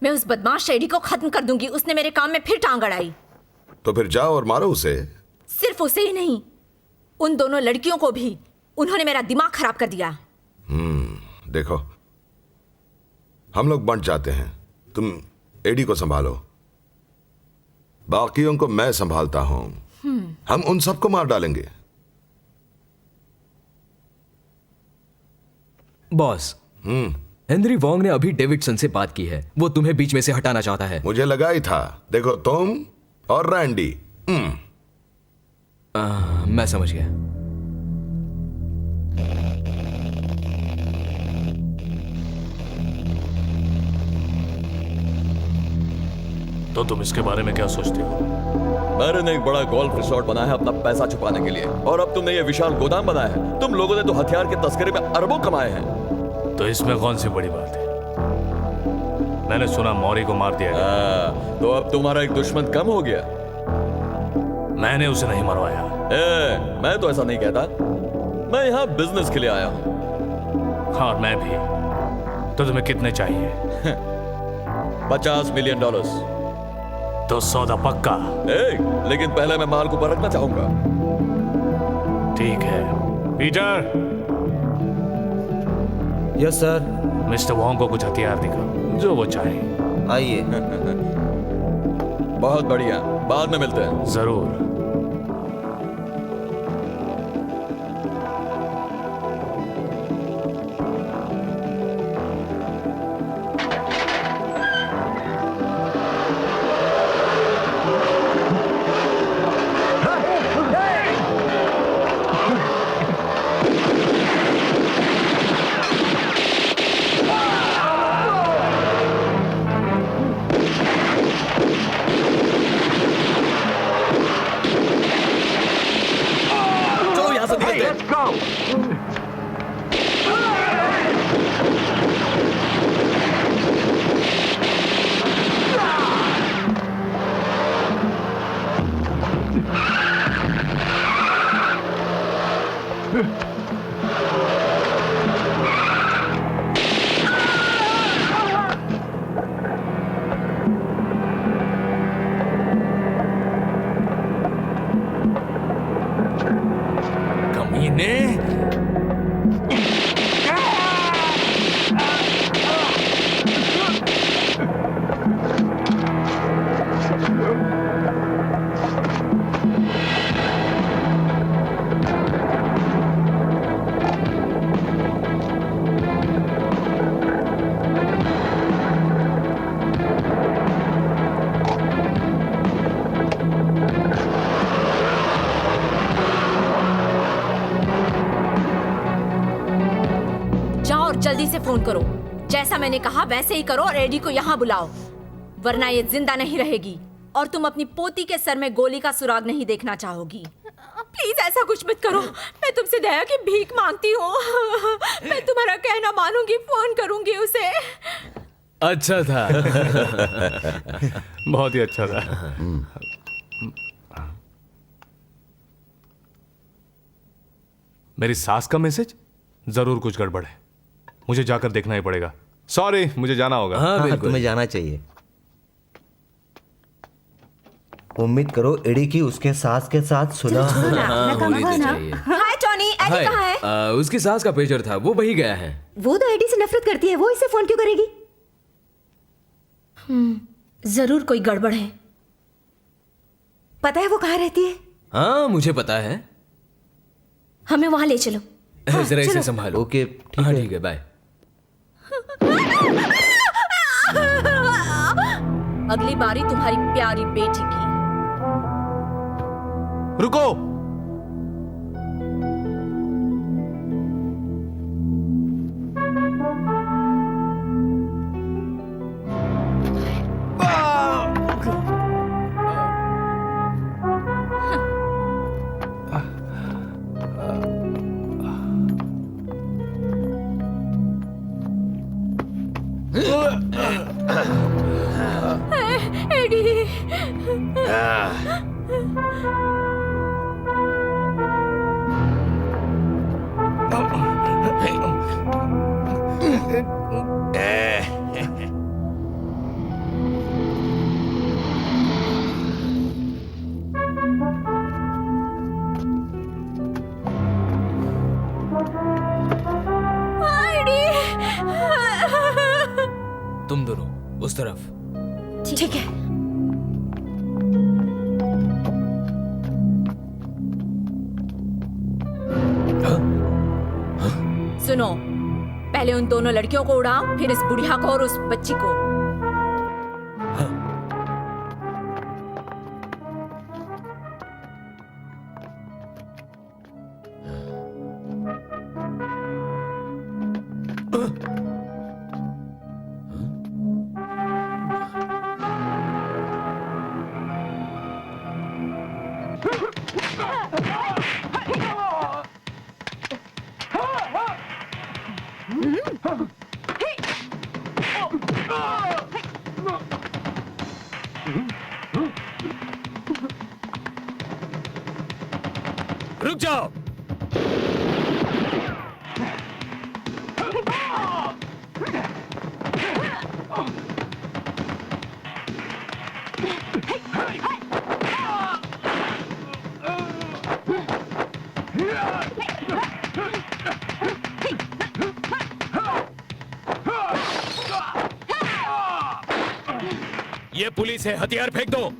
मैं उस बदमाश एडी को खत्म कर दूंगी। उसने मेरे काम में फिर टांग अड़ाई। तो फिर जाओ और मारो उसे। सिर्फ उसे ही नहीं, उन दोनों लड़कियों को भी। उन्होंने मेरा दिमाग खराब कर दिया। देखो, हम लोग बंट जाते हैं, तुम एडी को संभालो, बाकियों को मैं संभालता हूं। हम उन सबको मार डालेंगे। बॉस, हेनरी वोंग ने अभी डेविडसन से बात की है। वो तुम्हें बीच में से हटाना चाहता है। मुझे लगा ही था। देखो, तुम और रैंडी। मैं समझ गया। तो तुम इसके बारे में क्या सोचते हो? मैंने ने एक बड़ा गोल्फ रिसोर्ट बनाया है अपना पैसा छुपाने के लिए, और अब तुमने ये विशाल गोदाम बनाया है। तुम लोगों ने तो हथियार के तस्करी में अरबों कमाए हैं। तो इसमें कौन सी बड़ी बात है? मैंने सुना मौरी को मार दिया गया। तो अब तुम्हारा एक दुश्मन कम हो गया। मैंने उसे नहीं मरवाया। मैं तो ऐसा नहीं कहता। मैं यहाँ बिजनेस के लिए आया हूँ। और मैं भी। तो तुम्हें कितने चाहिए? $50 मिलियन। तो सौदा पक्का? लेकिन पहले मैं माल को परखना चाहूंगा। ठीक है। Peter. Yes sir. Mister Wong को कुछ हथियार दिखाओ, जो वो चाहे। आइए। बहुत बढ़िया, बाद में मिलते हैं। जरूर। जल्दी से फोन करो। जैसा मैंने कहा वैसे ही करो और एडी को यहाँ बुलाओ, वरना ये जिंदा नहीं रहेगी और तुम अपनी पोती के सर में गोली का सुराग नहीं देखना चाहोगी। प्लीज ऐसा कुछ मत करो, मैं तुमसे दया की भीख मांगती हूँ। मैं तुम्हारा कहना मानूंगी, फोन करूंगी उसे। अच्छा था। बहुत ही अच्छा था। मेरी सास का मैसेज? जरूर कुछ गड़बड़ है, मुझे जाकर देखना ही पड़ेगा। सॉरी, मुझे जाना होगा। हाँ, तुम्हें जाना चाहिए। उम्मीद करो एडी की उसके सास के साथ सुलह होनी तो चाहिए। हाय टॉनी, एडी कहाँ है? उसकी सास का पेजर था, वो वही गया है। वो तो एडी से नफरत करती है, वो इसे फोन क्यों करेगी? जरूर कोई गड़बड़ है। पता है वो कहाँ रहती है? हाँ, मुझे पता है। हमें वहां ले चलो। जरा इसे संभालो। ओके, ठीक है, बाय। अगली बारी तुम्हारी प्यारी बेटी की। रुको। तुम दोनों उस तरफ। ठीक है। सुनो, पहले उन दोनों लड़कियों को उड़ाओ, फिर इस बुढ़िया को और उस बच्ची को। रुक जाओ। ये पुलिस है, हथियार फेंक दो।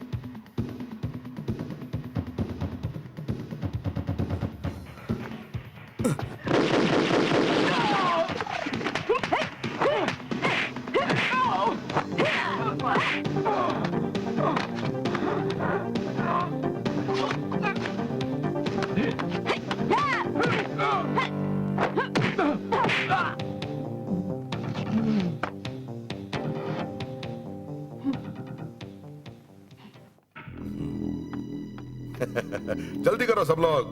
जल्दी करो सब लोग,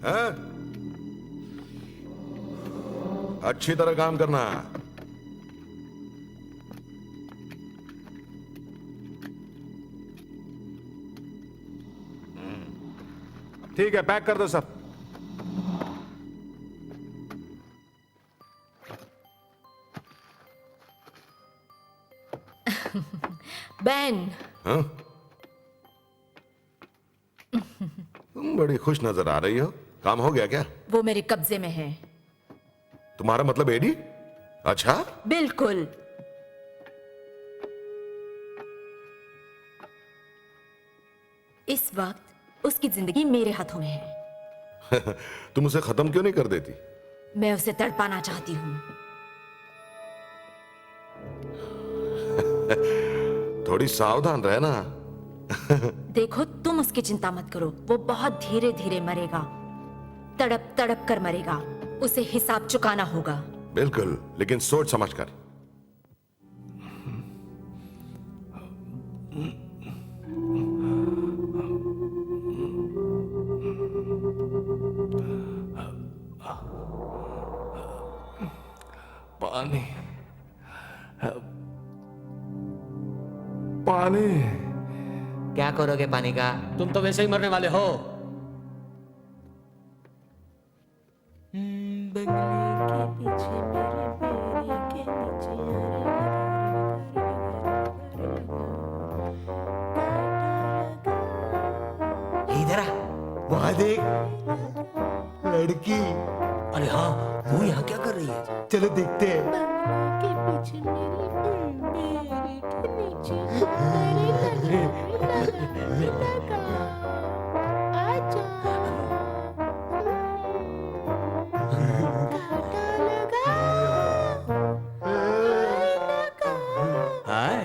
हैं? अच्छी तरह काम करना। ठीक है, पैक कर दो सब। बैन, हाँ? तुम बड़ी खुश नजर आ रही हो। काम हो गया क्या? वो मेरे कब्जे में है। तुम्हारा मतलब एडी? अच्छा, बिल्कुल। इस वक्त उसकी जिंदगी मेरे हाथों में है। तुम उसे खत्म क्यों नहीं कर देती? मैं उसे तड़पाना चाहती हूँ। थोड़ी सावधान रहना। देखो, तुम उसकी चिंता मत करो, वो बहुत धीरे धीरे मरेगा, तड़प तड़प कर मरेगा। उसे हिसाब चुकाना होगा। बिल्कुल, लेकिन सोच समझ कर। पानी, पानी। क्या करोगे पानी का? तुम तो वैसे ही मरने वाले हो। इधर आ, वहां देख, लड़की। अरे हाँ, वो यहाँ क्या कर रही है? चलो देखते हैं।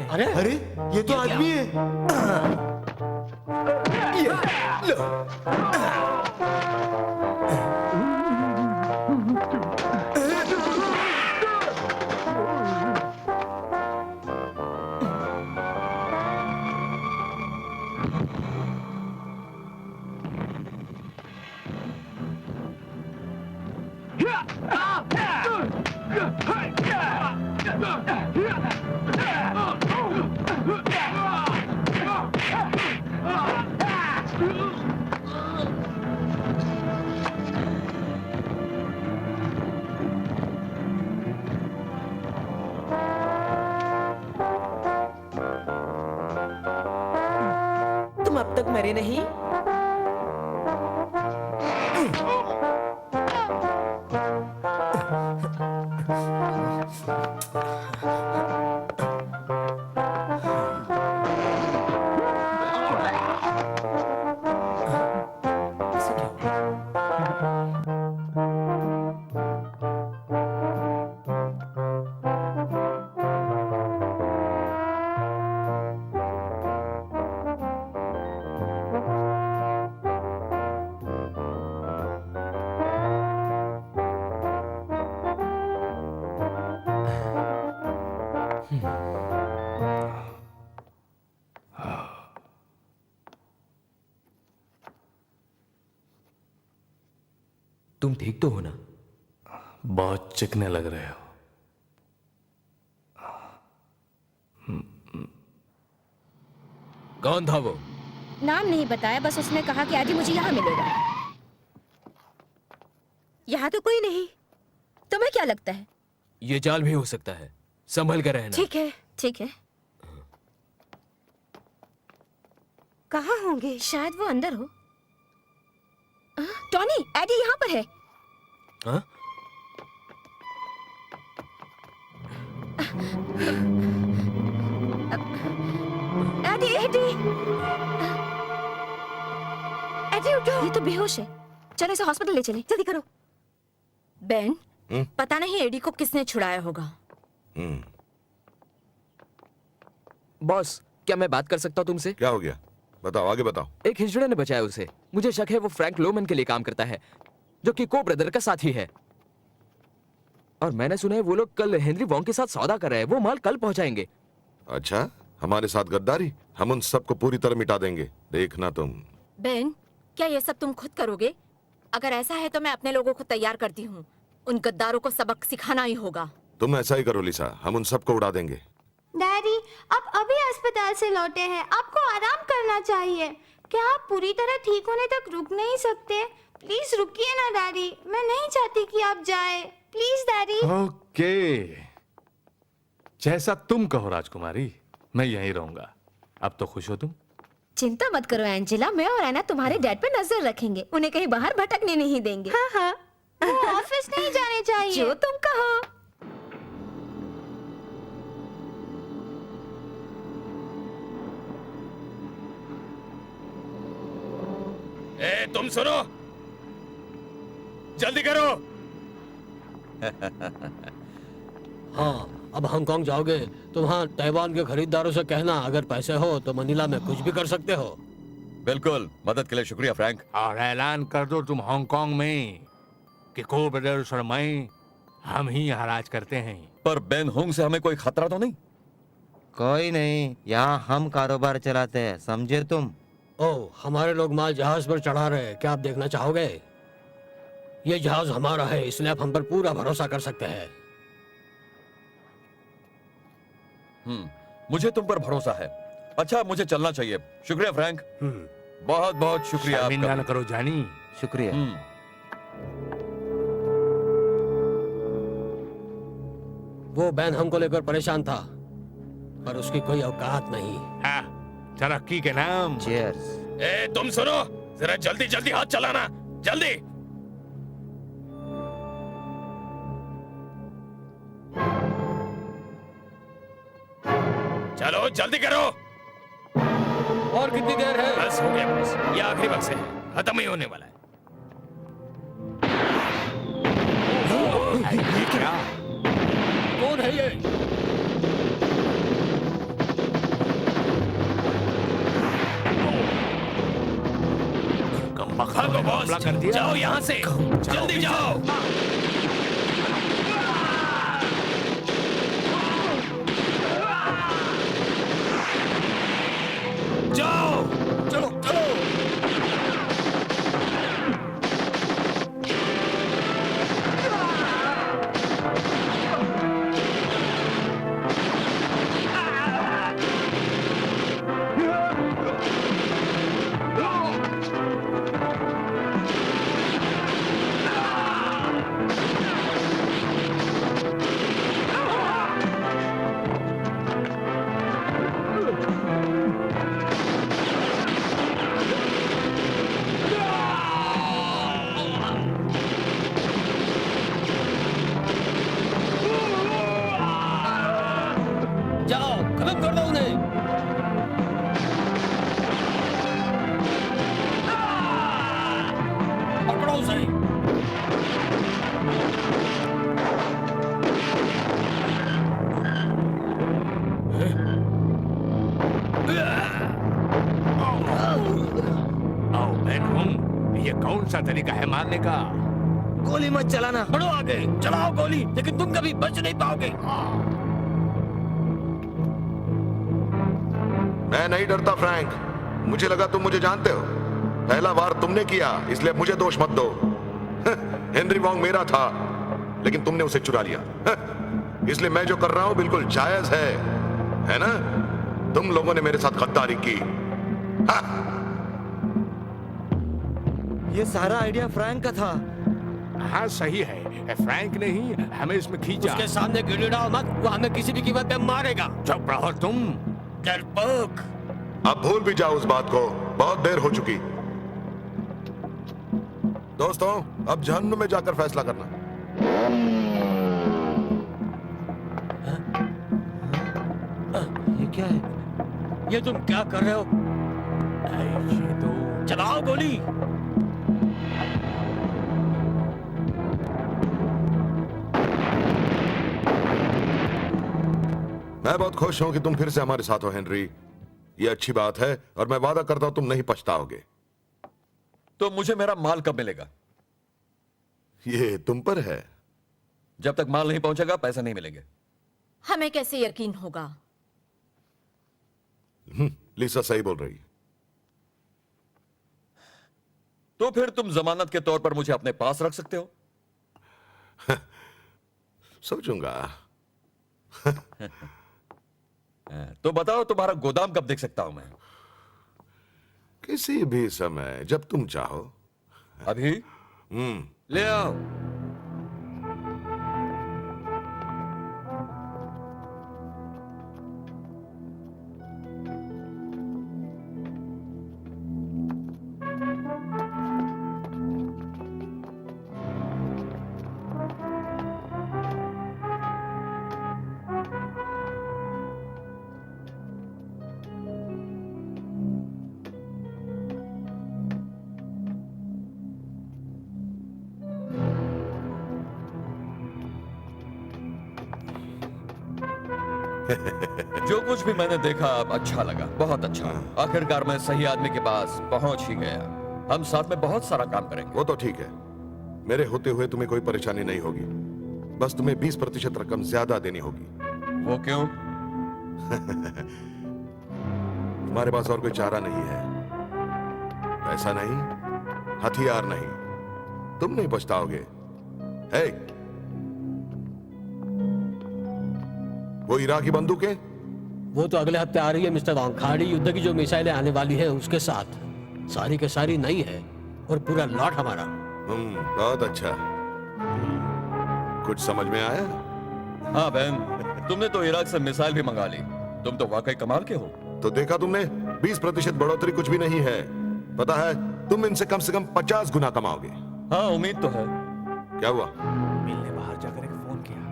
अरे अरे, ये तो आदमी है। ये, लो। तुम अब तक मरे नहीं? तुम ठीक तो हो ना? बहुत चिकने लग रहे हो। कौन था वो? नाम नहीं बताया, बस उसने कहा कि आज ही मुझे यहाँ मिलेगा। यहाँ तो कोई नहीं। तुम्हें क्या लगता है? ये जाल भी हो सकता है, संभल कर रहना। ठीक है, ठीक है। कहाँ होंगे? शायद वो अंदर हो। टॉनी, एडी यहाँ पर है। हाँ? एडी, एडी, एडी उठो। ये तो बेहोश है। चलो इसे हॉस्पिटल ले चले। जल्दी करो। बेन, पता नहीं एडी को किसने छुड़ाया होगा। बॉस, क्या मैं बात कर सकता हूँ तुमसे? क्या हो गया? बताओ, आगे बताओ। एक हिजड़े ने बचाया उसे। मुझे शक है वो फ्रैंक लोमन के लिए काम करता है, जो कि को ब्रदर का साथी है। और मैंने सुना है वो लोग कल हेनरी वोंग के साथ सौदा कर रहे हैं। वो माल कल पहुंचाएंगे। अच्छा, हमारे साथ गद्दारी? हम उन सबको पूरी तरह मिटा देंगे, देखना तुम। बेन, क्या ये सब तुम खुद करोगे? अगर ऐसा है तो मैं अपने लोगों को तैयार करती हूँ। उन गद्दारों को सबक सिखाना ही होगा। तुम ऐसा ही करो लिसा, हम उन सबको उड़ा देंगे। डैडी, आप अभी अस्पताल से लौटे हैं, आपको आराम करना चाहिए। क्या आप पूरी तरह ठीक होने तक रुक नहीं सकते? प्लीज रुकिए ना डैडी, मैं नहीं चाहती कि आप जाए। Please daddy. ओके, जैसा तुम कहो राजकुमारी, मैं यहीं रहूंगा। अब तो खुश हो तुम? चिंता मत करो एंजेला, मैं और एना तुम्हारे डैड पे नजर रखेंगे। उन्हें कहीं बाहर भटकने नहीं देंगे। हाँ हाँ, वो ऑफिस नहीं जाने चाहिए। जो तुम कहो। ए, तुम सुनो, जल्दी करो। हाँ, अब हांगकांग जाओगे तो वहाँ ताइवान के खरीदारों से कहना अगर पैसे हो तो मनीला में कुछ भी कर सकते हो। बिल्कुल, मदद के लिए शुक्रिया फ्रैंक। और ऐलान कर दो तुम हांगकांग में कि को ब्रदर्स और मैं हम ही यहाँ राज करते हैं। पर बेन होंग से हमें कोई खतरा तो नहीं? कोई नहीं, यहाँ हम कारोबार चलाते हैं, समझे तुम? ओह, हमारे लोग माल जहाज पर चढ़ा रहे हैं, क्या आप देखना चाहोगे? ये जहाज हमारा है, इसलिए आप हम पर पूरा भरोसा कर सकते हैं। मुझे तुम पर भरोसा है। अच्छा, मुझे चलना चाहिए। शुक्रिया फ्रैंक। बहुत बहुत शुक्रिया शर्मिंदा आपका। न करो जानी। शुक्रिया। वो बैन हमको लेकर परेशान था, पर उसकी कोई औकात नहीं। हाँ, तरक्की के नाम। चीयर्स। ए, तुम सुनो, जरा जल्दी जल्दी हाथ चलाना, जल्दी। चलो जल्दी करो। और कितनी देर है? बस हो गया बस, ये आखिरी वक्त है, खत्म ही होने वाला है। ये क्या? कौन है ये? भागो बॉस, जाओ यहाँ से, जल्दी जाओ। जाओ, चलो चलो। जाओ, खत्म कर दो उन्हें। पकड़ो उसे। आओ बैन हूँ, ये कौन सा तरीका है मारने का? गोली मत चलाना। बढ़ो आगे, चलाओ गोली, लेकिन तुम कभी बच नहीं पाओगे। मैं नहीं डरता फ्रैंक, मुझे लगा तुम मुझे जानते हो। पहला वार तुमने किया, इसलिए मुझे दोष मत दो। हेनरी वोंग मेरा था, लेकिन तुमने उसे चुरा लिया। इसलिए मैं जो कर रहा हूं बिल्कुल जायज है ना? तुम लोगों ने मेरे साथ गद्दारी की, ये सारा आइडिया फ्रैंक का था। हाँ सही है, फ्रैंक ने ही हमें इसमें खींचा। उसके सामने गिल्ली डाल मत, वो हमें किसी भी कीमत पे मारेगा। चुप रहो तुम। डरपोक। अब भूल भी जाओ उस बात को, बहुत देर हो चुकी। दोस्तों, अब जहन्नुम में जाकर फैसला करना। ये क्या है? ये तुम क्या कर रहे हो? ये तो चलाओ गोली। मैं बहुत खुश हूं कि तुम फिर से हमारे साथ हो हेनरी। ये अच्छी बात है और मैं वादा करता हूं तुम नहीं पछताओगे। तो मुझे मेरा माल कब मिलेगा? ये तुम पर है। जब तक माल नहीं पहुंचेगा पैसे नहीं मिलेंगे। हमें कैसे यकीन होगा? लिसा सही बोल रही। तो फिर तुम जमानत के तौर पर मुझे अपने पास रख सकते हो। सोचूंगा। तो बताओ तुम्हारा गोदाम कब देख सकता हूं मैं? किसी भी समय, जब तुम चाहो। अभी? ले आओ। जो कुछ भी मैंने देखा अब अच्छा लगा, बहुत अच्छा। आखिरकार मैं सही आदमी के पास पहुंच ही गया। हम साथ में बहुत सारा काम करेंगे। वो तो ठीक है, मेरे होते हुए तुम्हें कोई परेशानी नहीं होगी। बस तुम्हें 20% रकम ज्यादा देनी होगी। वो क्यों? तुम्हारे पास और कोई चारा नहीं है। पैसा नहीं, हथियार नहीं, तुम नहीं पछताओगे। हे, वो इराकी बंदूकें? वो तो अगले हफ्ते आ रही है मिस्टर वांग। खाड़ी युद्ध की जो मिसाइलें आने वाली है उसके साथ सारी के सारी नई है और पूरा लॉट हमारा। बहुत अच्छा। कुछ समझ में आया? हाँ बहन, तुमने तो इराक से मिसाइल भी मंगा ली। तुम तो वाकई कमाल के हो। तो देखा तुमने, 20% बढ़ोतरी कुछ भी नहीं है। पता है, तुम इनसे कम से कम 50 गुना कमाओगे। हाँ, उम्मीद तो है। क्या हुआ? बिल ने बाहर जाकर एक फोन किया।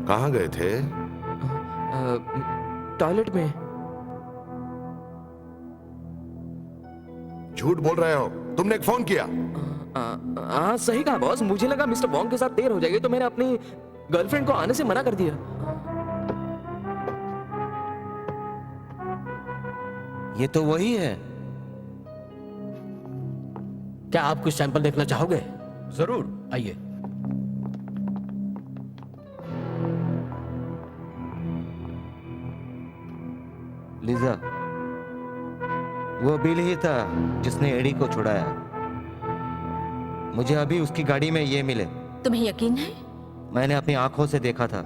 कहाँ गए थे? टॉयलेट में। झूठ बोल रहे हो, तुमने एक फोन किया। हाँ सही कहा बॉस, मुझे लगा मिस्टर वॉन्ग के साथ देर हो जाएगी तो मैंने अपनी गर्लफ्रेंड को आने से मना कर दिया। ये तो वही है। क्या आप कुछ सैंपल देखना चाहोगे? जरूर, आइए। लिजा, वो बिल ही था जिसने एडी को छुड़ाया। मुझे अभी उसकी गाड़ी में ये मिले। तुम्हें यकीन है? मैंने अपनी आंखों से देखा था।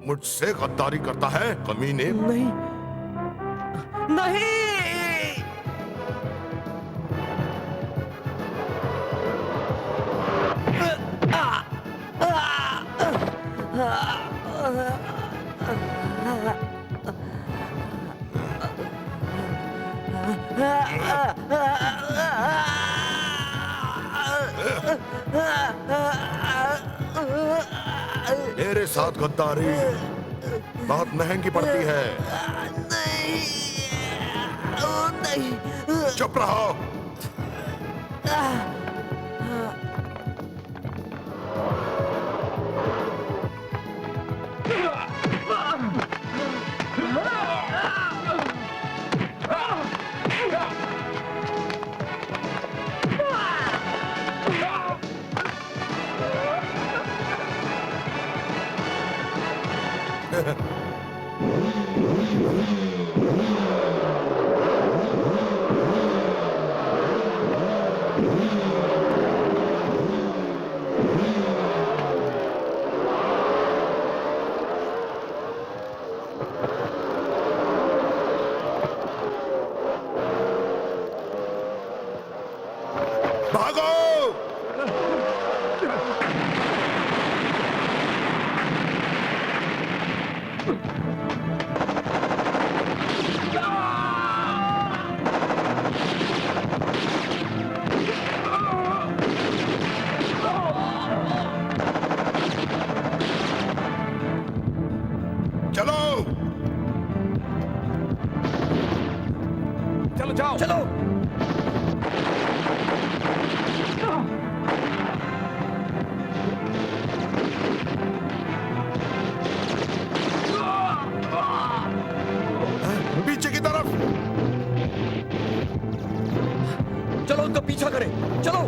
मुझसे गद्दारी करता है कमीने। नहीं नहीं। मेरे साथ गद्दारी बहुत महंगी पड़ती है। नहीं, चुप रहो। भागो! चलो चलो जाओ चलो पीछे की तरफ। चलो उनका पीछा करें चलो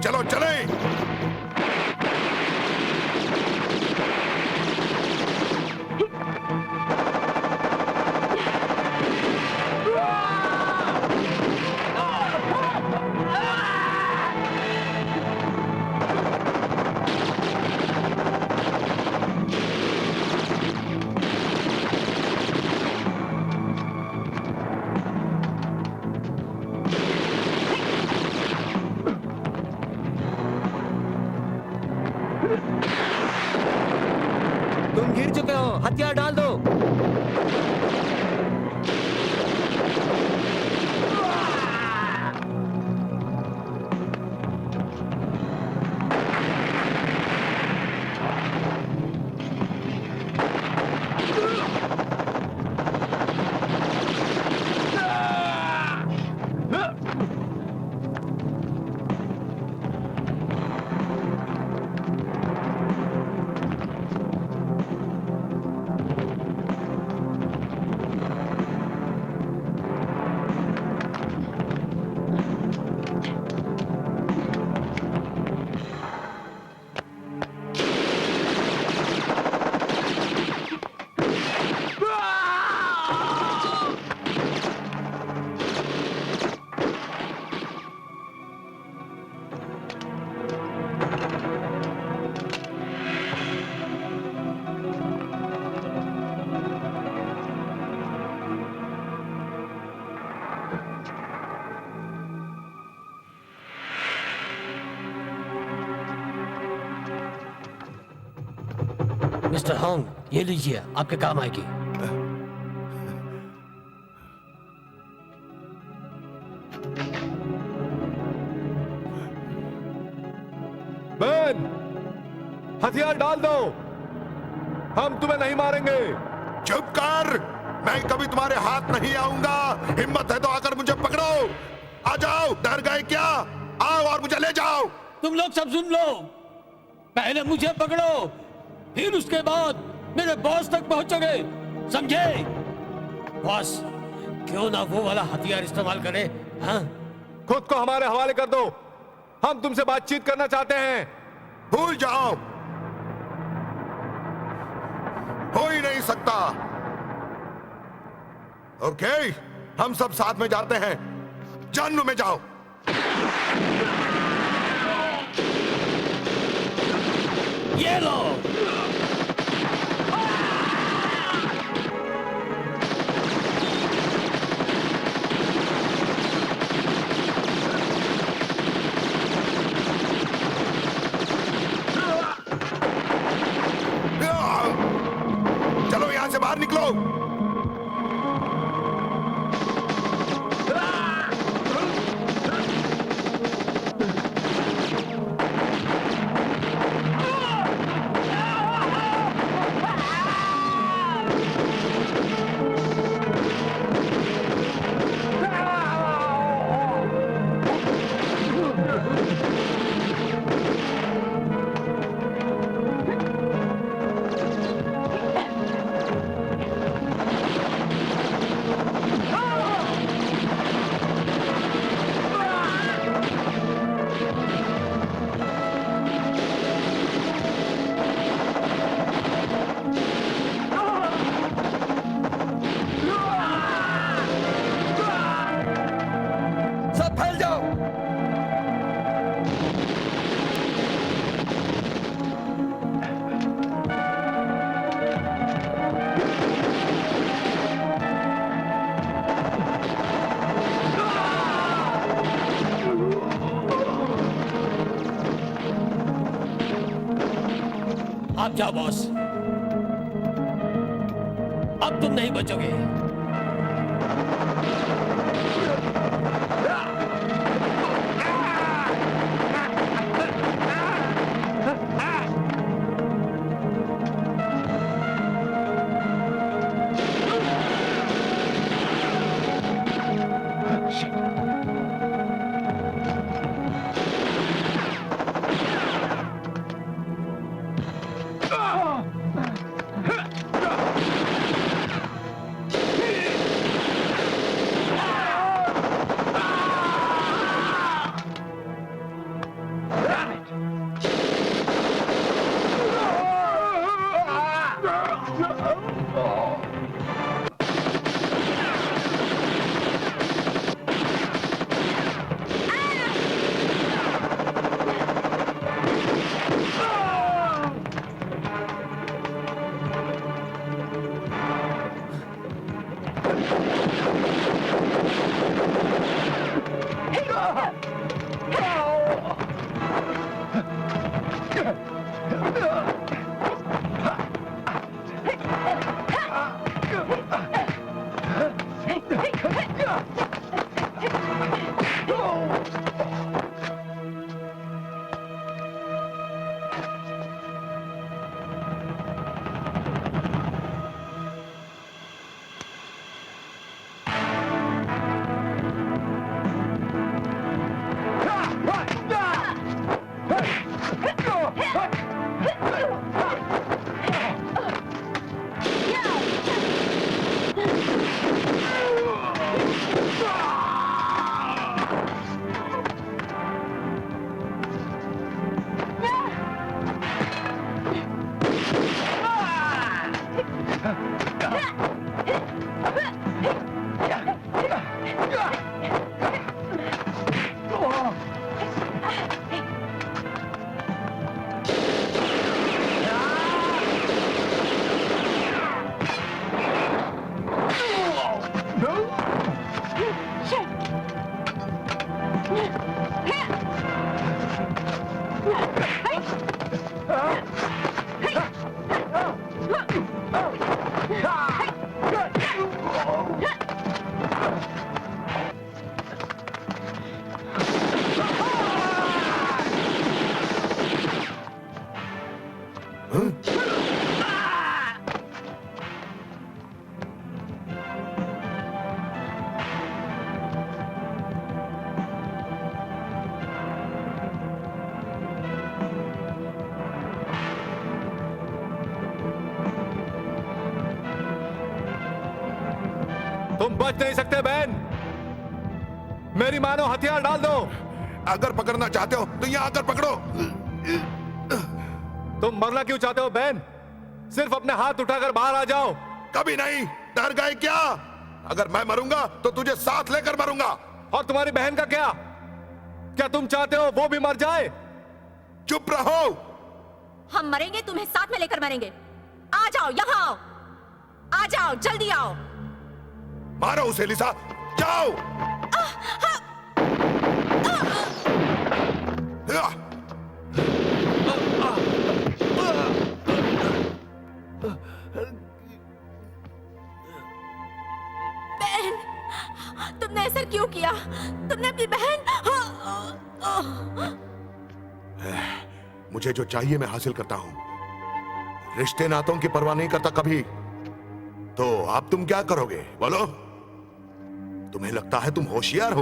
चलो चले। तुम गिर चुके हो, हथियार डाल दो। मिस्टर हॉन्ग, ये लीजिए, आपके काम आएगी। बैन, हथियार डाल दो, हम तुम्हें नहीं मारेंगे। चुप कर, मैं कभी तुम्हारे हाथ नहीं आऊंगा। हिम्मत है तो आकर मुझे पकड़ो। आ जाओ, डर गए क्या? आओ और मुझे ले जाओ। तुम लोग सब सुन लो, पहले मुझे पकड़ो, फिर उसके बाद मेरे बॉस तक पहुंचोगे, समझे? बॉस क्यों ना वो वाला हथियार इस्तेमाल करे? हाँ, खुद को हमारे हवाले कर दो, हम तुमसे बातचीत करना चाहते हैं। भूल जाओ, हो ही नहीं सकता। ओके, हम सब साथ में जाते हैं। जानू में जाओ। ये लो। चलो यहां से बाहर निकलो। सब फैल जाओ। आप जाओ बॉस, अब तुम नहीं बचोगे। तुम बच नहीं सकते बहन, मेरी मानो हथियार डाल दो। अगर पकड़ना चाहते हो तो यहाँ आकर पकड़ो। तुम मरना क्यों चाहते हो बहन? सिर्फ अपने हाथ उठाकर बाहर आ जाओ। कभी नहीं। डर गए क्या? अगर मैं मरूंगा तो तुझे साथ लेकर मरूंगा। और तुम्हारी बहन का क्या? क्या तुम चाहते हो वो भी मर जाए? चुप रहो। हम मरेंगे, तुम्हें साथ में लेकर मरेंगे। आ जाओ, यहाँ आओ, आ जाओ, जल्दी आओ। मारो उसे लिसा, जाओ। बहन, तुमने ऐसा क्यों किया? तुमने अपनी बहन। मुझे जो चाहिए मैं हासिल करता हूं। रिश्ते नातों की परवाह नहीं करता कभी। तो अब तुम क्या करोगे बोलो? तुम्हें लगता है तुम होशियार हो,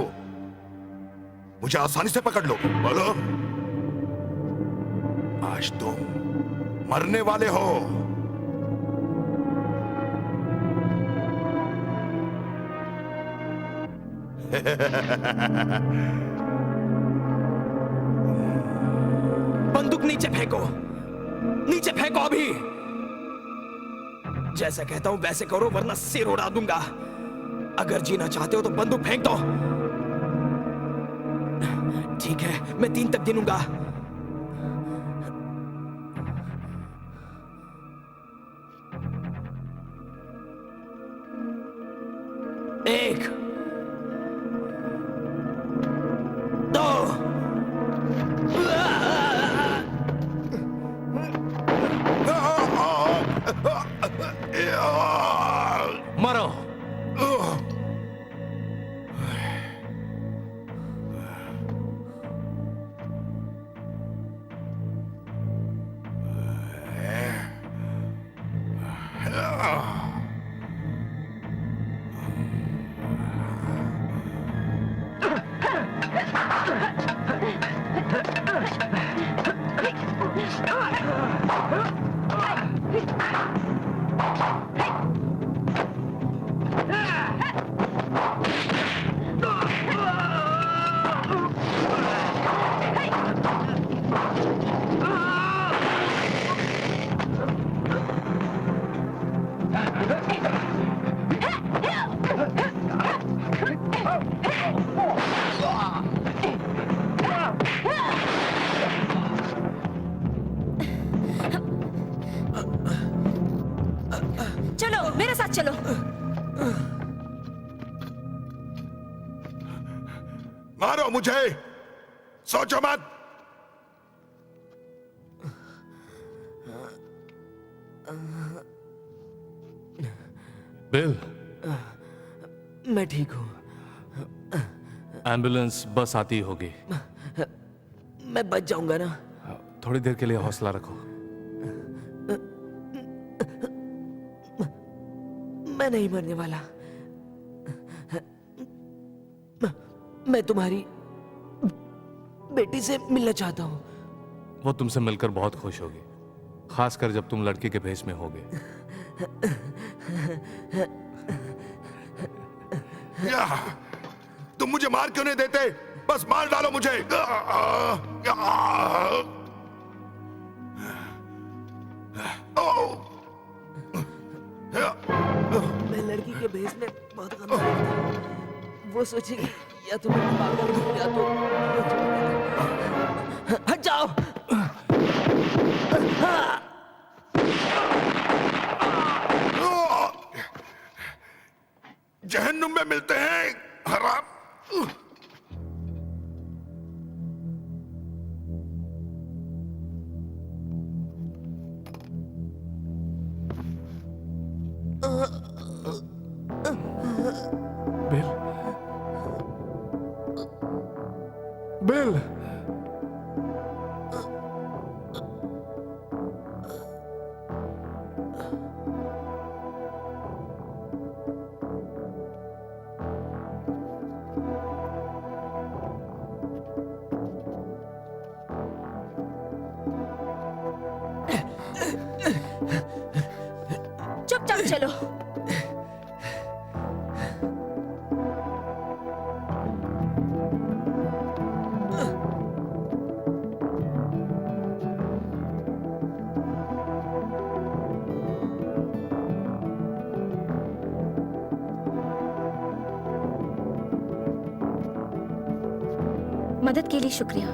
मुझे आसानी से पकड़ लोगे? बोलो। आज तुम मरने वाले हो। बंदूक नीचे फेंको, नीचे फेंको अभी। जैसा कहता हूं वैसे करो वरना सिर उड़ा दूंगा। अगर जीना चाहते हो तो बंदूक फेंक दो। ठीक है, मैं 3 तक गिनूंगा। 1 2 मरो। चलो मेरे साथ चलो। मारो मुझे, सोचो मत। बिल, मैं ठीक हूँ। एम्बुलेंस बस आती होगी। मैं बच जाऊंगा ना? थोड़ी देर के लिए हौसला रखो। मैं नहीं मरने वाला। मैं तुम्हारी बेटी से मिलना चाहता हूँ। वो तुमसे मिलकर बहुत खुश होगी, खासकर जब तुम लड़की के भेष में होगे। तुम मुझे मार क्यों नहीं देते? बस मार डालो मुझे। मैं लड़की के भेष में बहुत गंदा था। वो सोचेगी या तो मैं पागल हूँ या तो हट जाओ। जहन्नुम में मिलते हैं हराम। बिल, बिल, चुपचाप चलो। मदद के लिए शुक्रिया।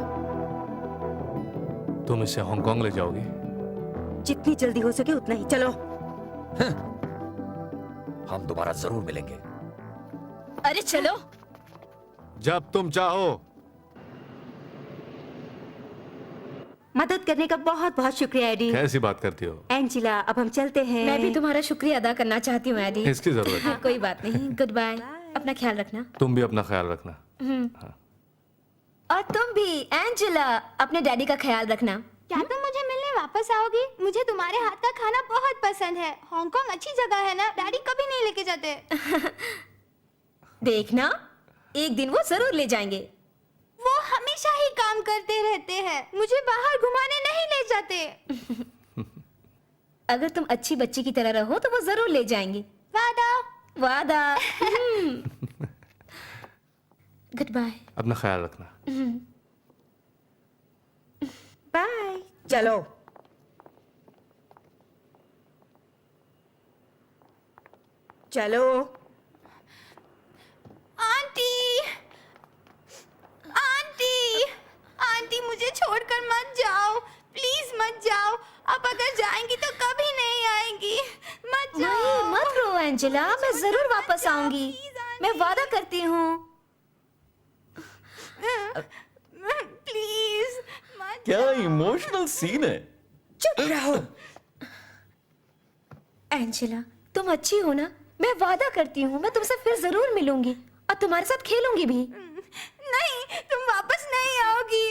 तुम इसे हांगकांग ले जाओगी? जितनी जल्दी हो सके उतना ही। चलो। हम दोबारा जरूर मिलेंगे। अरे चलो। जब तुम चाहो। मदद करने का बहुत बहुत शुक्रिया एडी। कैसी बात करती हो? एंजिला, अब हम चलते हैं। मैं भी तुम्हारा शुक्रिया अदा करना चाहती हूँ एडी। इसकी जरूरत है। कोई बात नहीं। Good bye. अपना ख्याल रखना। तुम भी अपना ख्याल रखना। हाँ। और तुम भी एंजिला अपने डैडी का ख्याल रखना। क्या तुम मुझे मिलने वापस आओगी? मुझे तुम्हारे हाथ का खाना बहुत पसंद है। हांगकांग अच्छी जगह है ना? डैडी कभी नहीं लेके जाते। देखना, एक दिन वो जरूर ले जाएंगे। वो हमेशा ही काम करते रहते हैं, मुझे बाहर घुमाने नहीं ले जाते। अगर तुम अच्छी बच्ची की तरह रहो तो वो जरूर ले जाएंगे। वादा। वादा। Good bye. अपना ख्याल रखना। बाय। चलो। चलो। Aunty, aunty. एंजेला, मैं जरूर वापस आऊंगी। मैं वादा करती हूँ। प्लीज क्या इमोशनल सीन है। चुप रहो। एंजेला, तुम अच्छी हो ना? मैं वादा करती हूँ मैं तुमसे फिर जरूर मिलूंगी और तुम्हारे साथ खेलूंगी भी। नहीं, तुम वापस नहीं आओगी।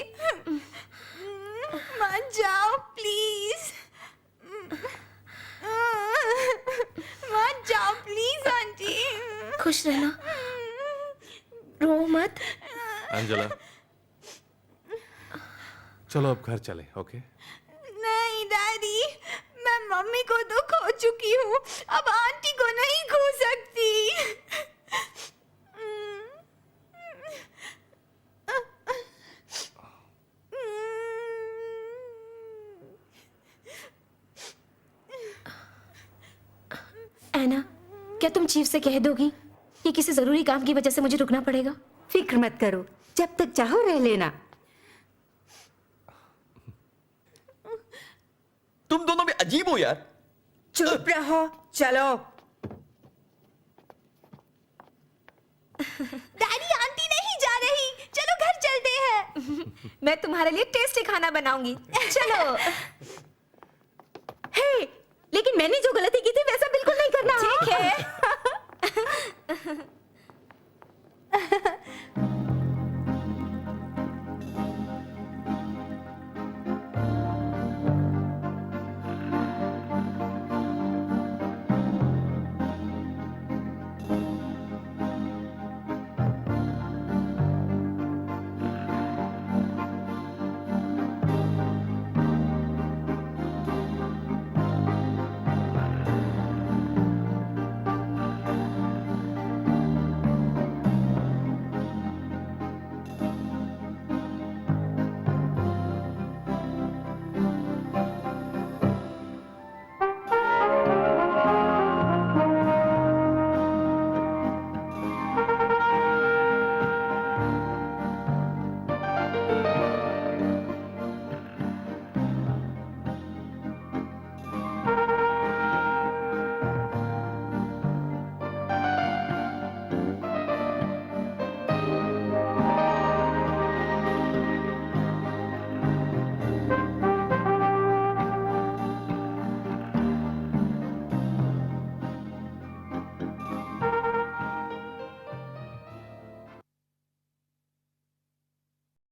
मत जाओ प्लीज। मत जाओ प्लीज आंटी। खुश रहना, रो मत। अंजला, चलो अब घर चले। ओके? नहीं डैडी, मैं मम्मी को तो खो चुकी हूँ, अब आंटी को नहीं खो सकती। ऐना, क्या तुम चीफ से कह दोगी कि किसी जरूरी काम की वजह से मुझे रुकना पड़ेगा? फिक्र मत करो, जब तक चाहो रह लेना। तुम दोनों भी अजीब हो यार। चुप रहो, चलो। डैडी, आंटी नहीं जा रही, चलो घर चलते हैं। मैं तुम्हारे लिए टेस्टी खाना बनाऊंगी। चलो। हे, लेकिन मैंने जो गलती की थी वैसा बिल्कुल नहीं करना। ठीक है।